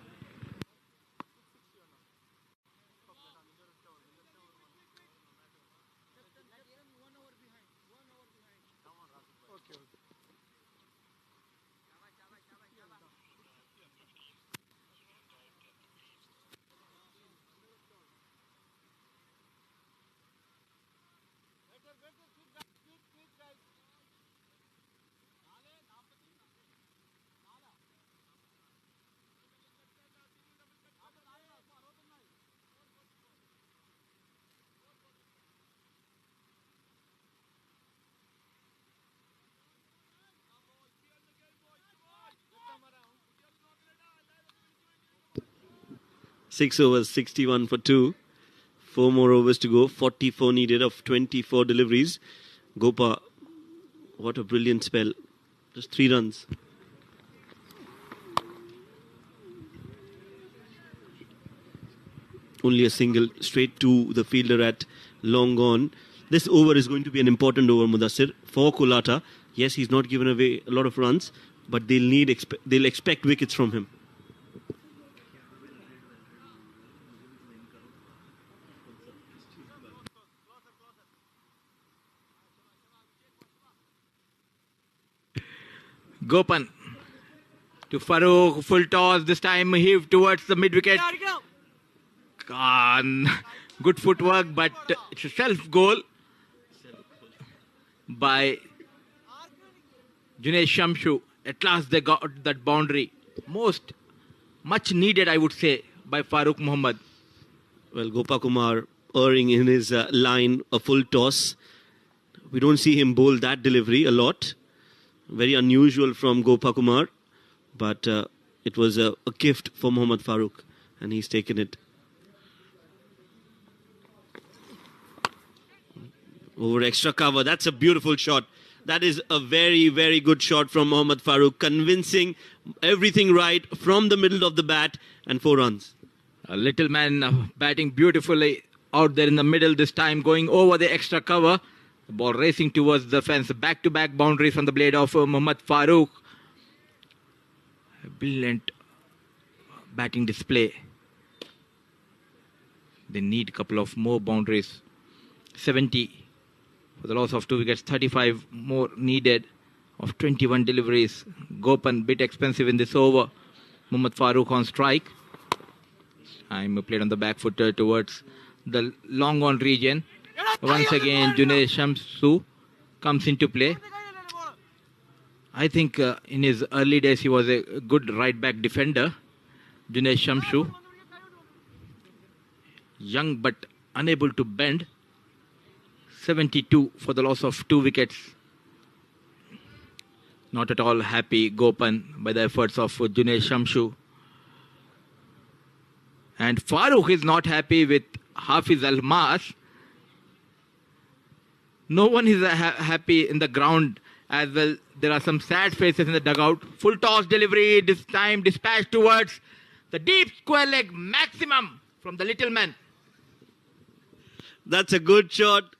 Six overs, 61 for 2. 4 more overs to go. 44 needed of 24 deliveries. Gopa, what a brilliant spell. Just 3 runs. Only a single straight to the fielder at long on. This over is going to be an important over, Mudassir, for Colatta. Yes, he's not given away a lot of runs, but they'll expect wickets from him. Gopan to Farooq, full toss, this time heave towards the mid-wicket. Good footwork, but it's a self-goal by Junaid Shamshu. At last they got that boundary. Much needed, I would say, by Farooq Mohammad. Well, Gopakumar erring in his line, a full toss. We don't see him bowl that delivery a lot. Very unusual from Gopakumar, but it was a gift for Mohammad Farooq, and he's taken it. Over extra cover, that's a beautiful shot. That is a very, very good shot from Mohammad Farooq, convincing everything right from the middle of the bat, and 4 runs. A little man batting beautifully out there in the middle this time, going over the extra cover. The ball racing towards the fence. Back-to-back boundaries from the blade of Mohammad Farooq. A brilliant batting display. They need a couple of more boundaries. 70 for the loss of 2 wickets. 35 more needed of 21 deliveries. Gopan bit expensive in this over. Mohammad Farooq on strike. I'm played on the back foot towards the long on region. Once again, Junaid Shamsu comes into play. I think in his early days, he was a good right-back defender. Junaid Shamsu. Young but unable to bend. 72 for the loss of 2 wickets. Not at all happy, Gopan, by the efforts of Junaid Shamsu. And Farooq is not happy with Hafiz Almas. No one is happy in the ground as well. There are some sad faces in the dugout. Full toss delivery, this time dispatched towards the deep square leg maximum from the little man. That's a good shot.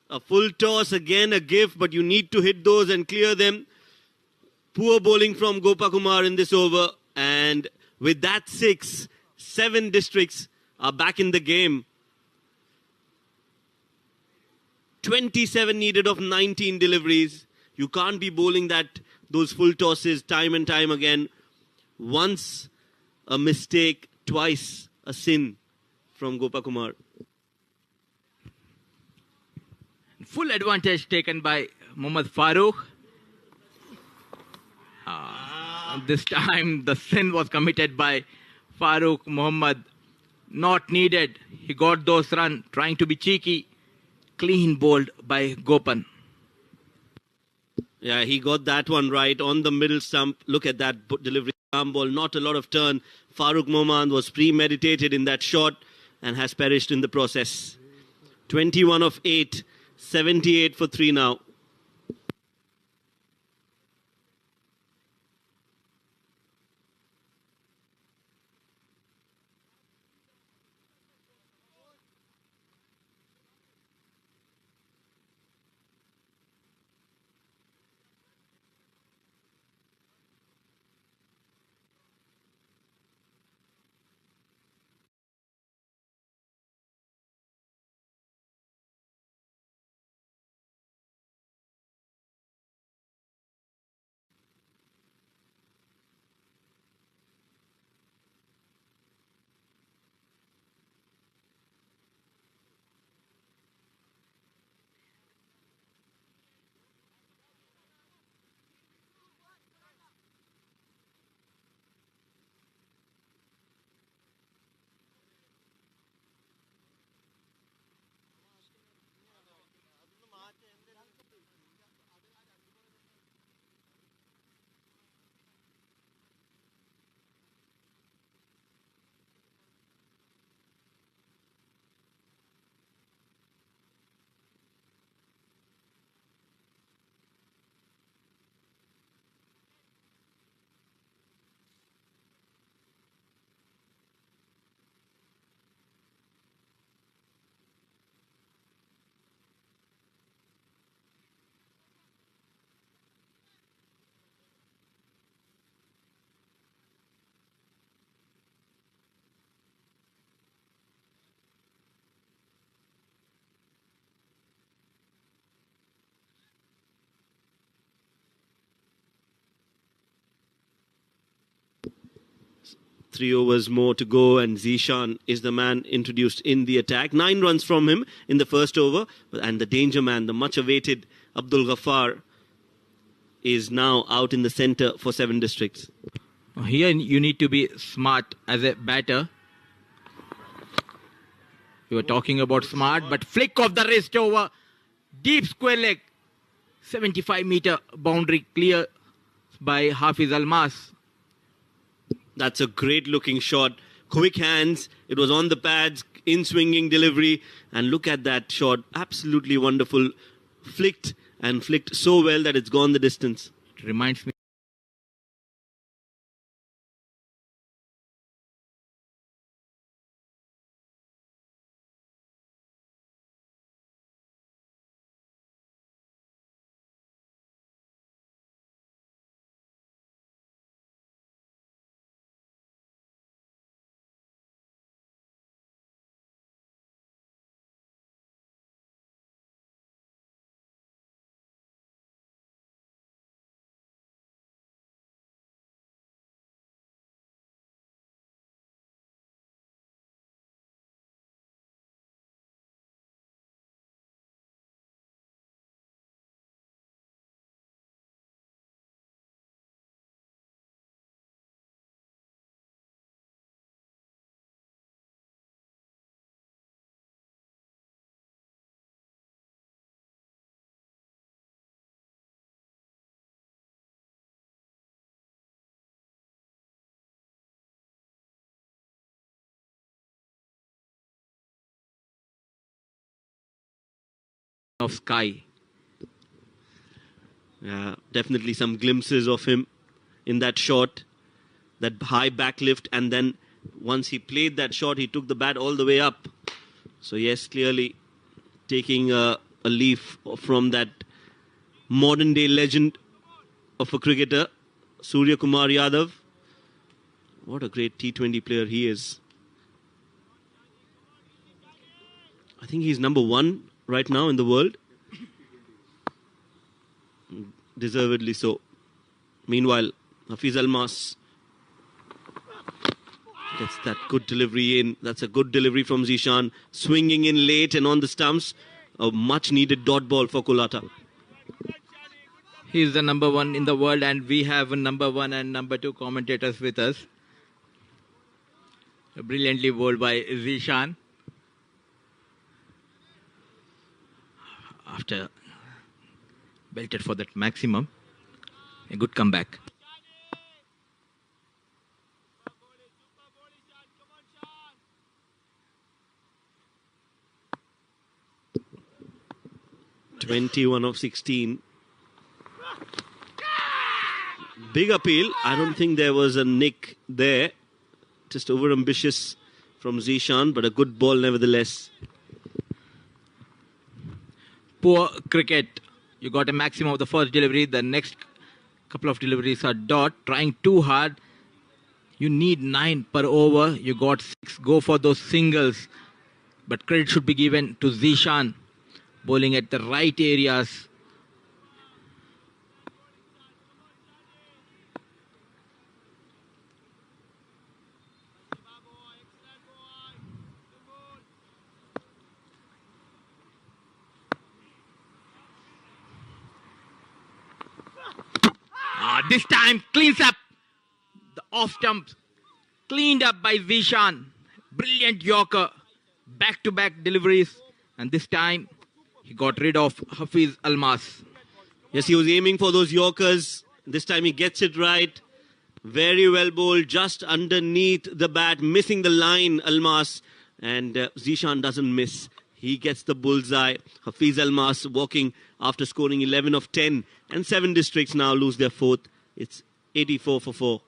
A full toss, again a gift, but you need to hit those and clear them. Poor bowling from Gopakumar in this over. And with that 6, 7 districts are back in the game. 27 needed of 19 deliveries. You can't be bowling those full tosses time and time again. Once a mistake, twice a sin from Gopakumar. Full advantage taken by Mohammad Farooq. This time the sin was committed by Farooq Mohammad. Not needed. He got those runs, trying to be cheeky. Clean bowled by Gopan. Yeah, he got that one right on the middle stump. Look at that delivery. Arm ball, not a lot of turn. Farooq Mohammad was premeditated in that shot and has perished in the process. 21 of 8. 78 for 3 now. 3 overs more to go, and Zishan is the man introduced in the attack. 9 runs from him in the first over, and the danger man, the much-awaited Abdul Ghaffar, is now out in the centre for 7 districts. Here you need to be smart as a batter. You were talking about smart, but flick of the wrist over. Deep square leg. 75-meter boundary clear by Hafiz Almas. That's a great-looking shot. Quick hands. It was on the pads, in-swinging delivery. And look at that shot. Absolutely wonderful. Flicked and flicked so well that it's gone the distance. It reminds me of Sky. Definitely some glimpses of him in that shot, that high backlift, and then once he played that shot, he took the bat all the way up. So yes, clearly taking a leaf from that modern day legend of a cricketer, Surya Kumar Yadav. What a great T20 player he is. I think he's number 1 right now in the world. Deservedly so. Meanwhile, Hafiz Almas gets that good delivery in. That's a good delivery from Zishan. Swinging in late and on the stumps. A much needed dot ball for Colatta. He's the number 1 in the world, and we have number 1 and number 2 commentators with us. Brilliantly bowled by Zishan. After belted for that maximum. A good comeback. (21 of 16). Big appeal. I don't think there was a nick there. Just over-ambitious from Zishan, but a good ball nevertheless. Poor cricket. You got a maximum of the first delivery. The next couple of deliveries are dot. Trying too hard. You need 9 per over. You got 6. Go for those singles. But credit should be given to Zishan. Bowling at the right areas. This time cleans up the off stump, cleaned up by Zishan. Brilliant Yorker, back-to-back deliveries, and this time he got rid of Hafiz Almas. Yes, he was aiming for those Yorkers. This time he gets it right. Very well bowled, just underneath the bat, missing the line, Almas, and Zishan doesn't miss. He gets the bullseye. Hafiz Almas walking after scoring 11 of 10, and 7 districts now lose their 4th. It's 84 for 4.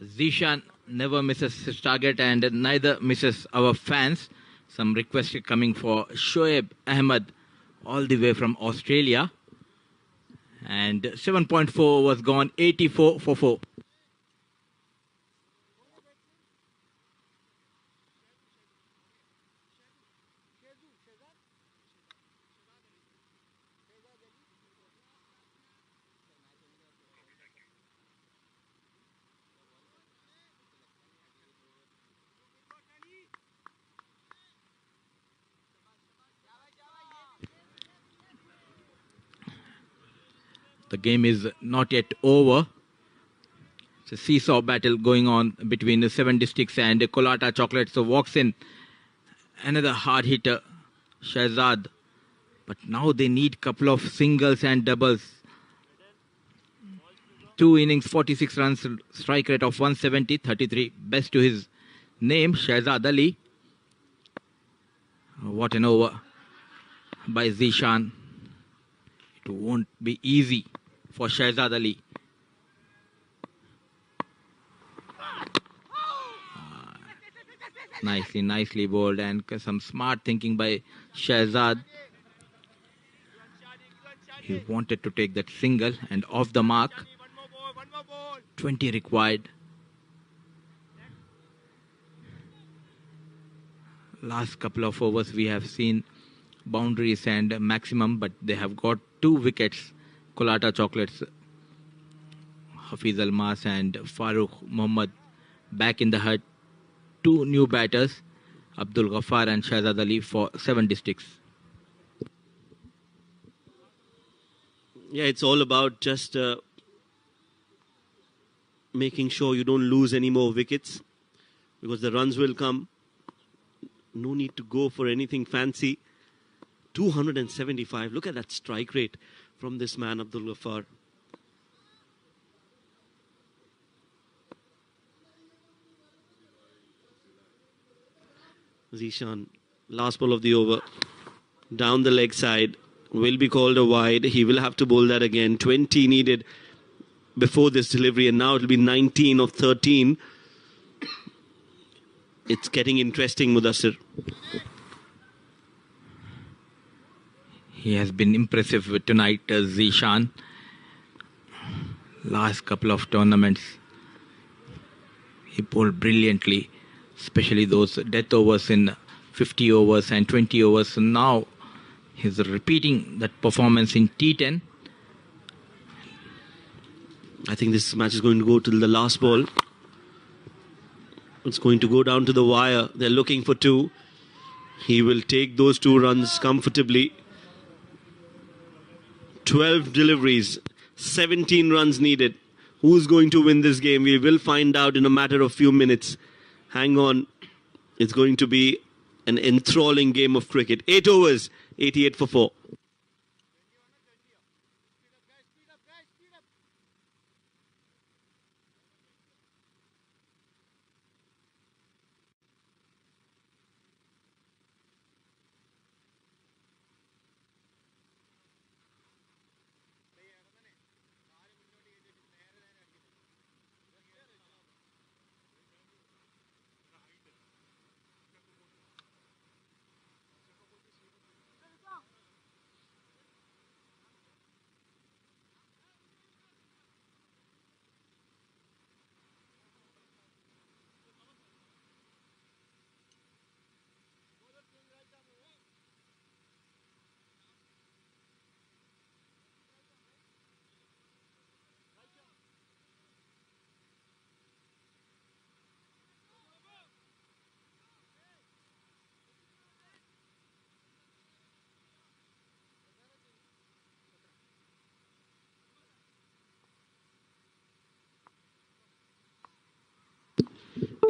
Zishan never misses his target, and neither misses our fans. Some requests coming for Shoaib Ahmed all the way from Australia. And 7.4 was gone, 84 for 4. The game is not yet over. It's a seesaw battle going on between the 7 districts and Colatta Chocolates. So walks in another hard hitter, Shahzad. But now they need a couple of singles and doubles. 2 innings, 46 runs, strike rate of 170, 33. Best to his name, Shahzad Ali. What an over by Zishan. It won't be easy for Shahzad Ali. Nicely bowled, and some smart thinking by Shahzad. He wanted to take that single and off the mark. 20 required. Last couple of overs we have seen boundaries and maximum, but they have got 2 wickets. Colatta Chocolates, Hafiz Almas and Farooq Mohammad back in the hut. 2 new batters, Abdul Ghaffar and Shahzad Ali for 7 districts. Yeah, it's all about just making sure you don't lose any more wickets, because the runs will come. No need to go for anything fancy. 275. Look at that strike rate from this man, Abdul Ghaffar. Zishan, last ball of the over. Down the leg side. Will be called a wide. He will have to bowl that again. 20 needed before this delivery, and now it will be 19 of 13. It's getting interesting, Mudassir. He has been impressive tonight, Zishan. Last couple of tournaments, he bowled brilliantly, especially those death overs in 50 overs and 20 overs. So now he's repeating that performance in T10. I think this match is going to go to the last ball. It's going to go down to the wire. They're looking for 2. He will take those 2 runs comfortably. 12 deliveries, 17 runs needed. Who's going to win this game? We will find out in a matter of few minutes. Hang on. It's going to be an enthralling game of cricket. 8 overs, 88 for 4.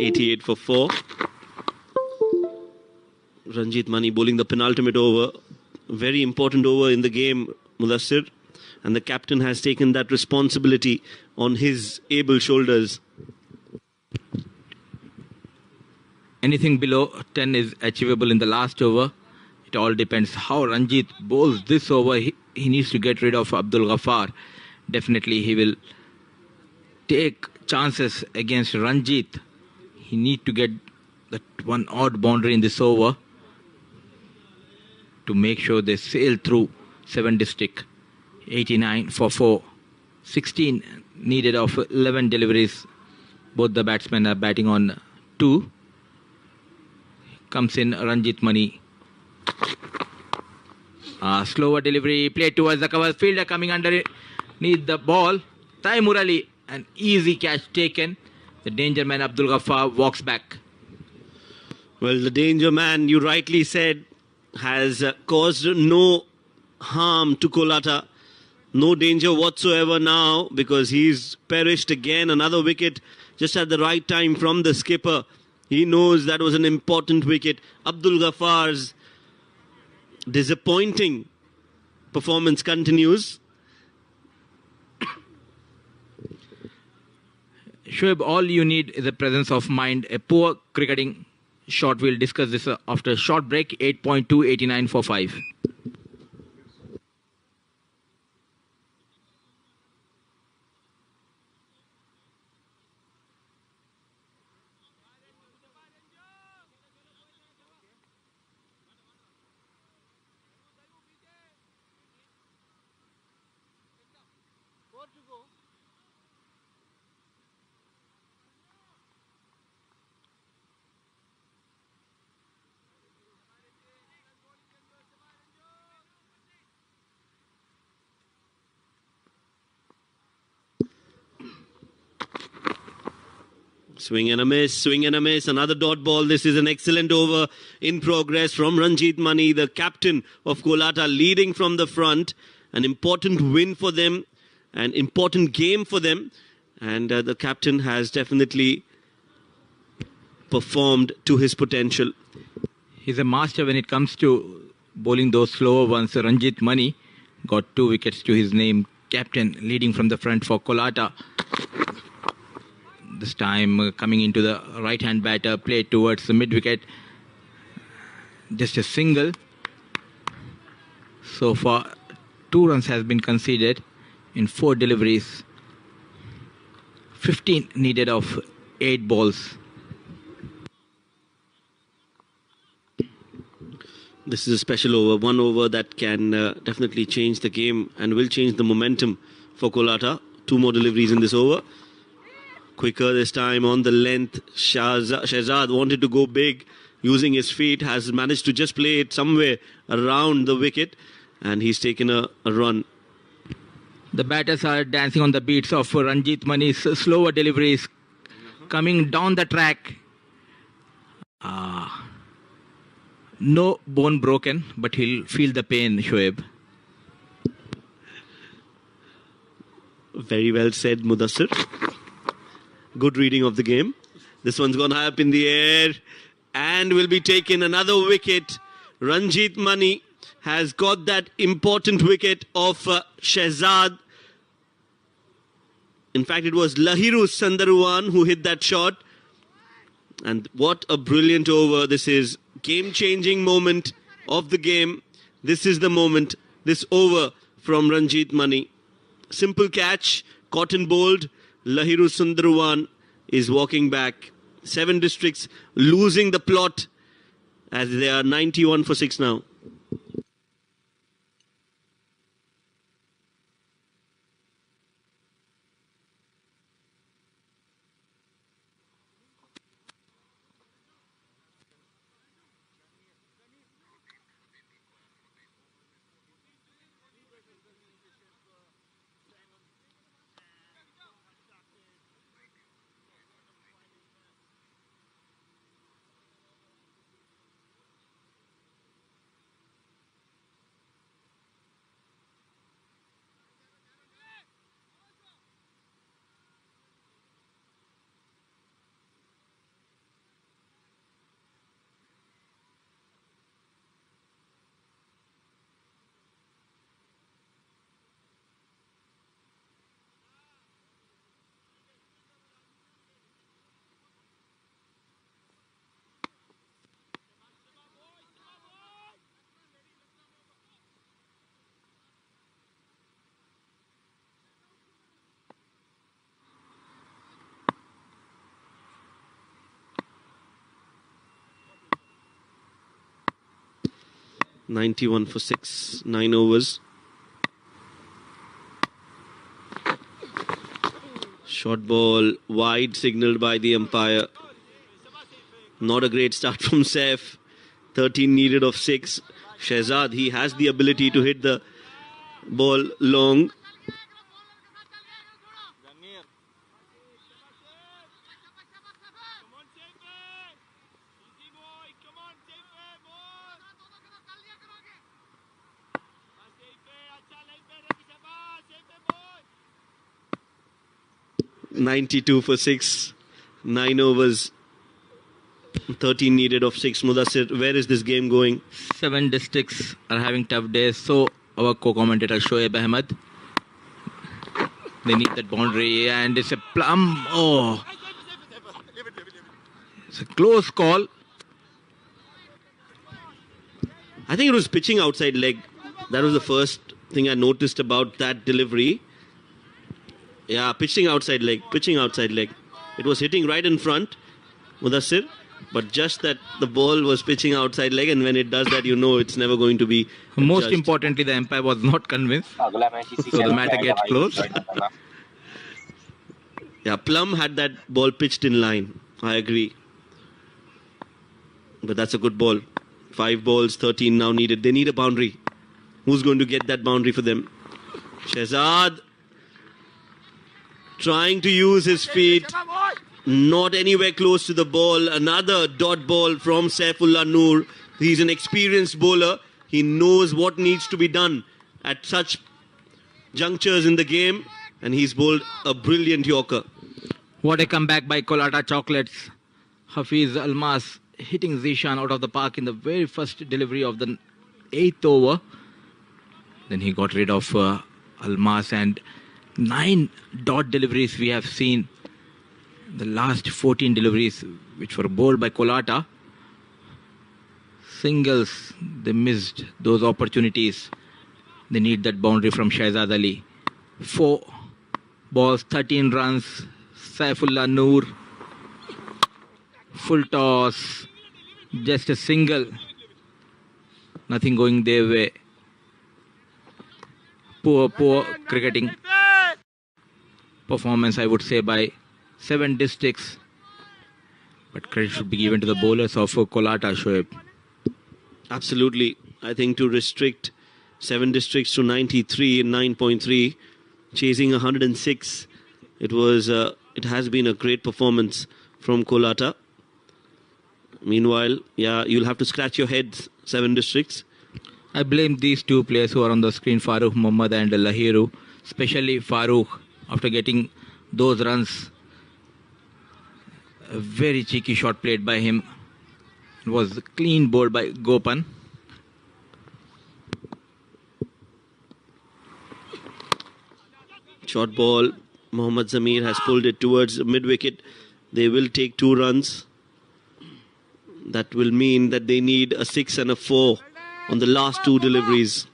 .88 for 4. Ranjit Mani bowling the penultimate over. Very important over in the game, Mudassir. And the captain has taken that responsibility on his able shoulders. Anything below 10 is achievable in the last over. It all depends how Ranjit bowls this over. He needs to get rid of Abdul Ghaffar. Definitely he will take chances against Ranjit. He need to get that one odd boundary in this over to make sure they sail through 7 district. 89 for 4. 16 needed of 11 deliveries. Both the batsmen are batting on 2. Comes in Ranjit Mani. Slower delivery, played towards the cover. Fielder coming underneath the ball. Taimur Ali, an easy catch taken. The danger man Abdul Ghaffar walks back. Well, the danger man, you rightly said, has caused no harm to Colatta. No danger whatsoever now because he's perished again. Another wicket just at the right time from the skipper. He knows that was an important wicket. Abdul Ghafar's disappointing performance continues. Shoaib, all you need is a presence of mind, a poor cricketing shot. We'll discuss this after a short break. 8.2, 89 for 5. Swing and a miss, swing and a miss. Another dot ball. This is an excellent over in progress from Ranjit Mani, the captain of Colatta, leading from the front. An important win for them, an important game for them. And the captain has definitely performed to his potential. He's a master when it comes to bowling those slower ones. Ranjit Mani got 2 wickets to his name. Captain leading from the front for Colatta. This time coming into the right-hand batter, played towards the mid-wicket. Just a single. So far, 2 runs has been conceded in 4 deliveries. 15 needed of 8 balls. This is a special over, one over that can definitely change the game and will change the momentum for Colatta. 2 more deliveries in this over. Quicker this time on the length. Shehzad wanted to go big using his feet, has managed to just play it somewhere around the wicket, and he's taken a run. The batters are dancing on the beats of Ranjit Mani's slower deliveries coming down the track. No bone broken, but he'll feel the pain, Shoaib. Very well said, Mudassir. Good reading of the game. This one's gone high up in the air and will be taken. Another wicket. Ranjit Mani has got that important wicket of Shehzad. In fact, it was Lahiru Sundaruan who hit that shot. And what a brilliant over. This is game-changing moment of the game. This is the moment. This over from Ranjit Mani. Simple catch, caught and bowled. Lahiru Sundaruan is walking back. 7 districts losing the plot as they are 91 for 6 now. .91 for 6, 9 overs. Short ball wide, signalled by the umpire. Not a great start from Saif. 13 needed of 6. Shehzad, he has the ability to hit the ball long. 92 for 6. 9 overs. 13 needed of 6. Mudassir, where is this game going? 7 districts are having tough days. So our co-commentator Shoaib Ahmed. They need that boundary and it's a plum. Oh, it's a close call. I think it was pitching outside leg. That was the first thing I noticed about that delivery. Yeah, pitching outside leg. It was hitting right in front, Mudassir, but just that the ball was pitching outside leg, and when it does that, you know it's never going to be Most judged. importantly, the umpire was not convinced. So the matter gets closed. Yeah, Plum had that ball pitched in line. I agree. But that's a good ball. 5 balls, 13 now needed. They need a boundary. Who's going to get that boundary for them? Shehzad trying to use his feet. Not anywhere close to the ball. Another dot ball from Saifullah Noor. He's an experienced bowler. He knows what needs to be done at such junctures in the game. And he's bowled a brilliant Yorker. What a comeback by Colatta Choclates. Hafiz Almas hitting Zishan out of the park in the very first delivery of the 8th over. Then he got rid of Almas, and 9 dot deliveries we have seen. The last 14 deliveries which were bowled by Colatta. Singles, they missed those opportunities. They need that boundary from Shahzad Ali. 4 balls, 13 runs. Saifullah Noor. Full toss. Just a single. Nothing going their way. Poor cricketing performance, I would say, by 7 districts. But credit should be given to the bowlers of Colatta, Shoaib. Absolutely. I think to restrict 7 districts to 93 and 9.3, chasing 106, it has been a great performance from Colatta. Meanwhile, yeah, you'll have to scratch your heads, 7 districts. I blame these 2 players who are on the screen, Farooq Mohammad and Lahiru, especially Farooq, after getting those runs. A very cheeky shot played by him. It was clean bowled by Gopan. Short ball. Mohammad Zamir has pulled it towards mid-wicket. They will take 2 runs. That will mean that they need a 6 and a 4 on the last 2 deliveries.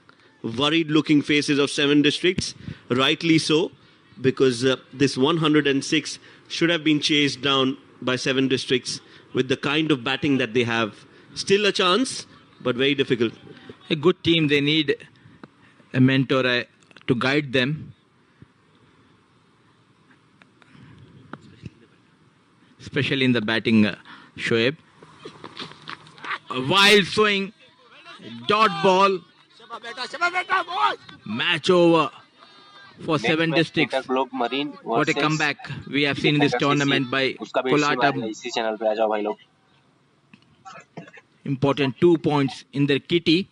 Worried looking faces of 7 districts. Rightly so, because this 106 should have been chased down by 7 districts with the kind of batting that they have. Still a chance, but very difficult. A good team, they need a mentor to guide them. Especially in the batting, Shoaib. A wild swing. Dot ball. Match over for 7 districts. What a comeback we have seen in this tournament by Colatta. Important 2 points in their kitty.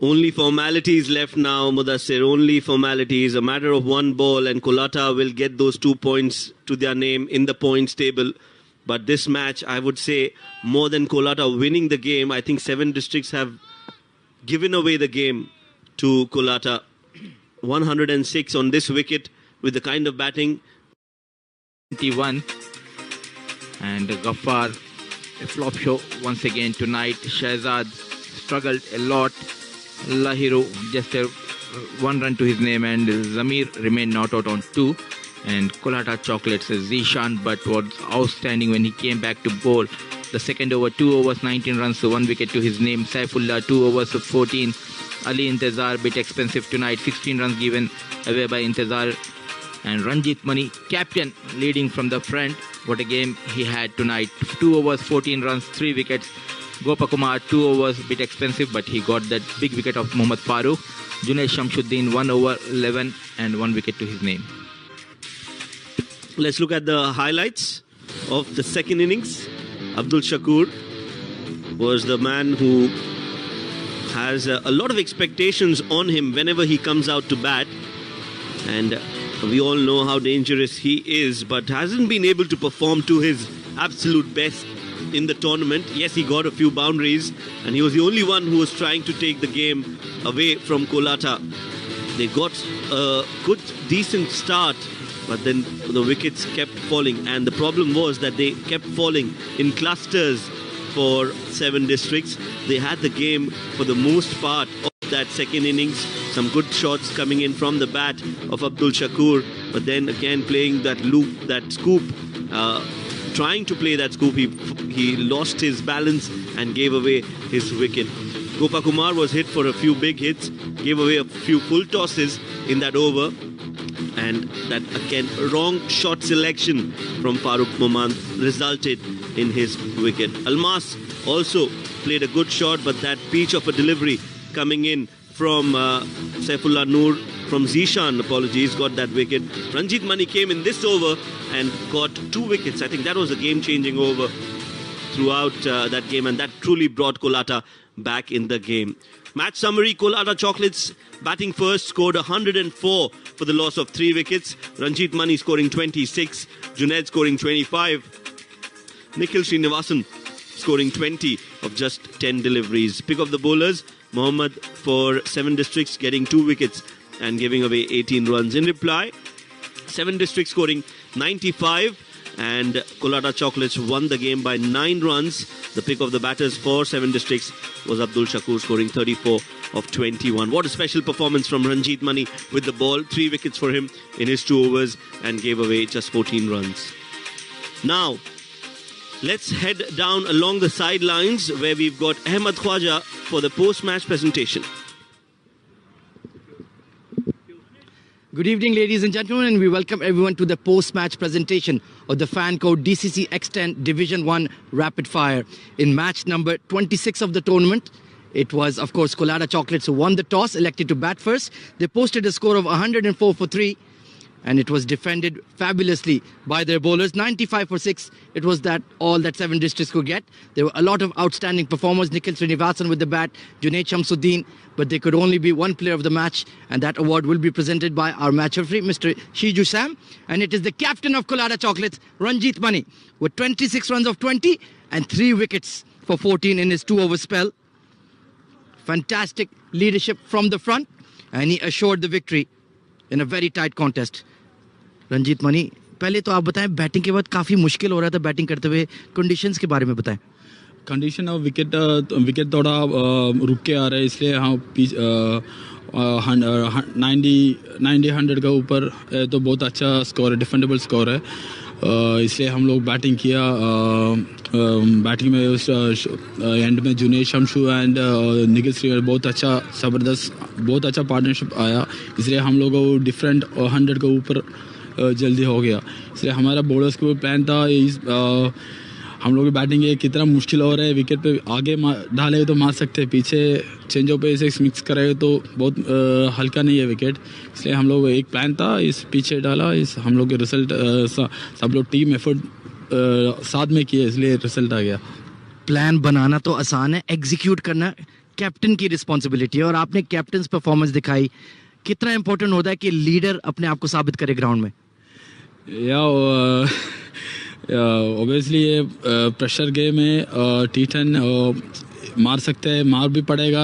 Only formalities left now, Mudassir. Only formalities. A matter of 1 ball, and Colatta will get those 2 points to their name in the points table. But this match, I would say, more than Colatta winning the game, I think 7 districts have given away the game to Colatta. 106 on this wicket with the kind of batting. 21. And Ghaffar, a flop show once again tonight. Shahzad struggled a lot. Lahiru, just a 1 run to his name, and Zamir remained not out on 2. And Colatta Choclates, Zishan Butt was outstanding when he came back to bowl. The second over, 2 overs, 19 runs, 1 wicket to his name. Saifullah, 2 overs, 14. Ali Intezar, bit expensive tonight. 16 runs given away by Intezar. And Ranjit Mani, captain, leading from the front. What a game he had tonight. 2 overs, 14 runs, 3 wickets. Gopakumar, 2 overs, bit expensive, but he got that big wicket of Mohammad Farooq. Junaid Shamsuddin, 1 over, 11, and 1 wicket to his name. Let's look at the highlights of the second innings. Abdul Shakur was the man who has a lot of expectations on him whenever he comes out to bat. And We all know how dangerous he is, but hasn't been able to perform to his absolute best in the tournament. Yes, he got a few boundaries, and he was the only one who was trying to take the game away from Colatta. They got a good, decent start, but then the wickets kept falling, and the problem was that they kept falling in clusters for 7 districts. They had the game for the most part of that second innings. Some good shots coming in from the bat of Abdul Shakur, but then again playing that loop, that scoop, trying to play that scoop, he lost his balance and gave away his wicket. Gopakumar was hit for a few big hits, gave away a few full tosses in that over, and that again wrong shot selection from Farooq Moman resulted in his wicket. Almas also played a good shot, but that peach of a delivery coming in from Saifullah Noor, from Zishan, apologies, got that wicket. Ranjit Mani came in this over and got 2 wickets. I think that was a game-changing over throughout that game, and that truly brought Colatta back in the game. Match summary: Colatta Chocolates batting first scored 104 for the loss of 3 wickets. Ranjit Mani scoring 26, Junaid scoring 25, Nikhil Srinivasan scoring 20 of just 10 deliveries. Pick of the bowlers: Mohammad for 7 districts getting 2 wickets and giving away 18 runs. In reply, 7 districts scoring 95, and Colatta Chocolates won the game by 9 runs. The pick of the batters for 7 districts was Abdul Shakur, scoring 34 of 21. What a special performance from Ranjit Mani with the ball. 3 wickets for him in his 2 overs and gave away just 14 runs. Now, let's head down along the sidelines where we've got Ahmed Khwaja for the post-match presentation. Good evening, ladies and gentlemen, and we welcome everyone to the post-match presentation of the fan code DCC X10 Division 1 Rapid Fire. In match number 26 of the tournament, it was, of course, Colatta Chocolates who won the toss, elected to bat first. They posted a score of 104 for 3, and it was defended fabulously by their bowlers. 95 for 6, it was all that 7 districts could get. There were a lot of outstanding performers. Nikhil Srinivasan with the bat, Junaid Shamsuddin, but there could only be one player of the match, and that award will be presented by our match referee, Mr. Shiju Sam, and it is the captain of Colatta Chocolates, Ranjit Mani, with 26 runs of 20 and 3 wickets for 14 in his 2-over spell. Fantastic leadership from the front, and he assured the victory in a very tight contest. Ranjit Mani, पहले तो आप बताएं, batting के बाद काफी मुश्किल हो रहा था बैटिंग करते हुए, कंडीशंस के बारे में बताएं. कंडीशन और विकेट थोड़ा रुक के आ रहा है, इसलिए हाँ 90-100 का ऊपर तो बहुत अच्छा स्कोर है, डिफेंडेबल स्कोर है, इसलिए हम लोग बैटिंग किया. बैटिंग में एंड में जुनेद शमशू एंड निखिल श्री बहुत अच्छा ज़बरदस्त बहुत अच्छा पार्टनरशिप आया, इसलिए हम लोग को डिफरेंट 100 के ऊपर जल्दी हो गया. इसलिए हमारा बॉलर्स को प्लान था हम लोग की बैटिंग है कितना मुश्किल हो रहा है, विकेट पे आगे डालेंगे तो मार सकते हैं, पीछे चेंजों पे इसे मिक्स करेंगे तो बहुत हल्का नहीं है विकेट, इसलिए हम लोग एक प्लान था इस पीछे डाला, इस हम लोग के रिजल्ट सब लोग टीम एफर्ट साथ में किए, इसलिए रिजल्ट आ गया. प्लान बनाना तो आसान है, एग्जीक्यूट करना कैप्टन की रिस्पॉन्सिबिलिटी है, और आपने कैप्टन परफॉर्मेंस दिखाई. कितना इंपॉर्टेंट होता है कि लीडर अपने आप को साबित करे ग्राउंड में? ऑब्वियसली ये प्रेशर गेम है, T10 मार सकते हैं, मार भी पड़ेगा,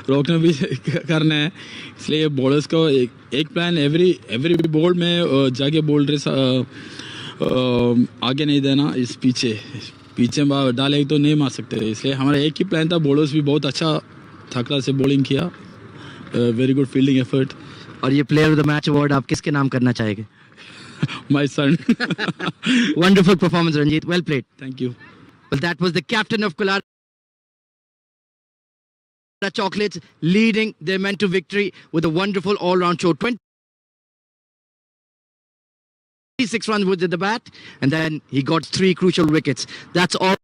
रोकना भी करना है, इसलिए बॉलर्स को एक प्लान एवरी बॉल में जाके बॉलर आगे नहीं देना, इस पीछे डाले तो नहीं मार सकते, इसलिए हमारा एक ही प्लान था. बॉलर्स भी बहुत अच्छा थकड़ा से बॉलिंग किया, वेरी गुड फील्डिंग एफर्ट. और ये player of the match award आप किसके नाम करना चाहेंगे? My son. Wonderful performance, Ranjit. Well played. Thank you. Well, that was the captain of Colatta Chocolates leading their men to victory with a wonderful all-round show. 26 runs with the bat, and then he got 3 crucial wickets. That's all.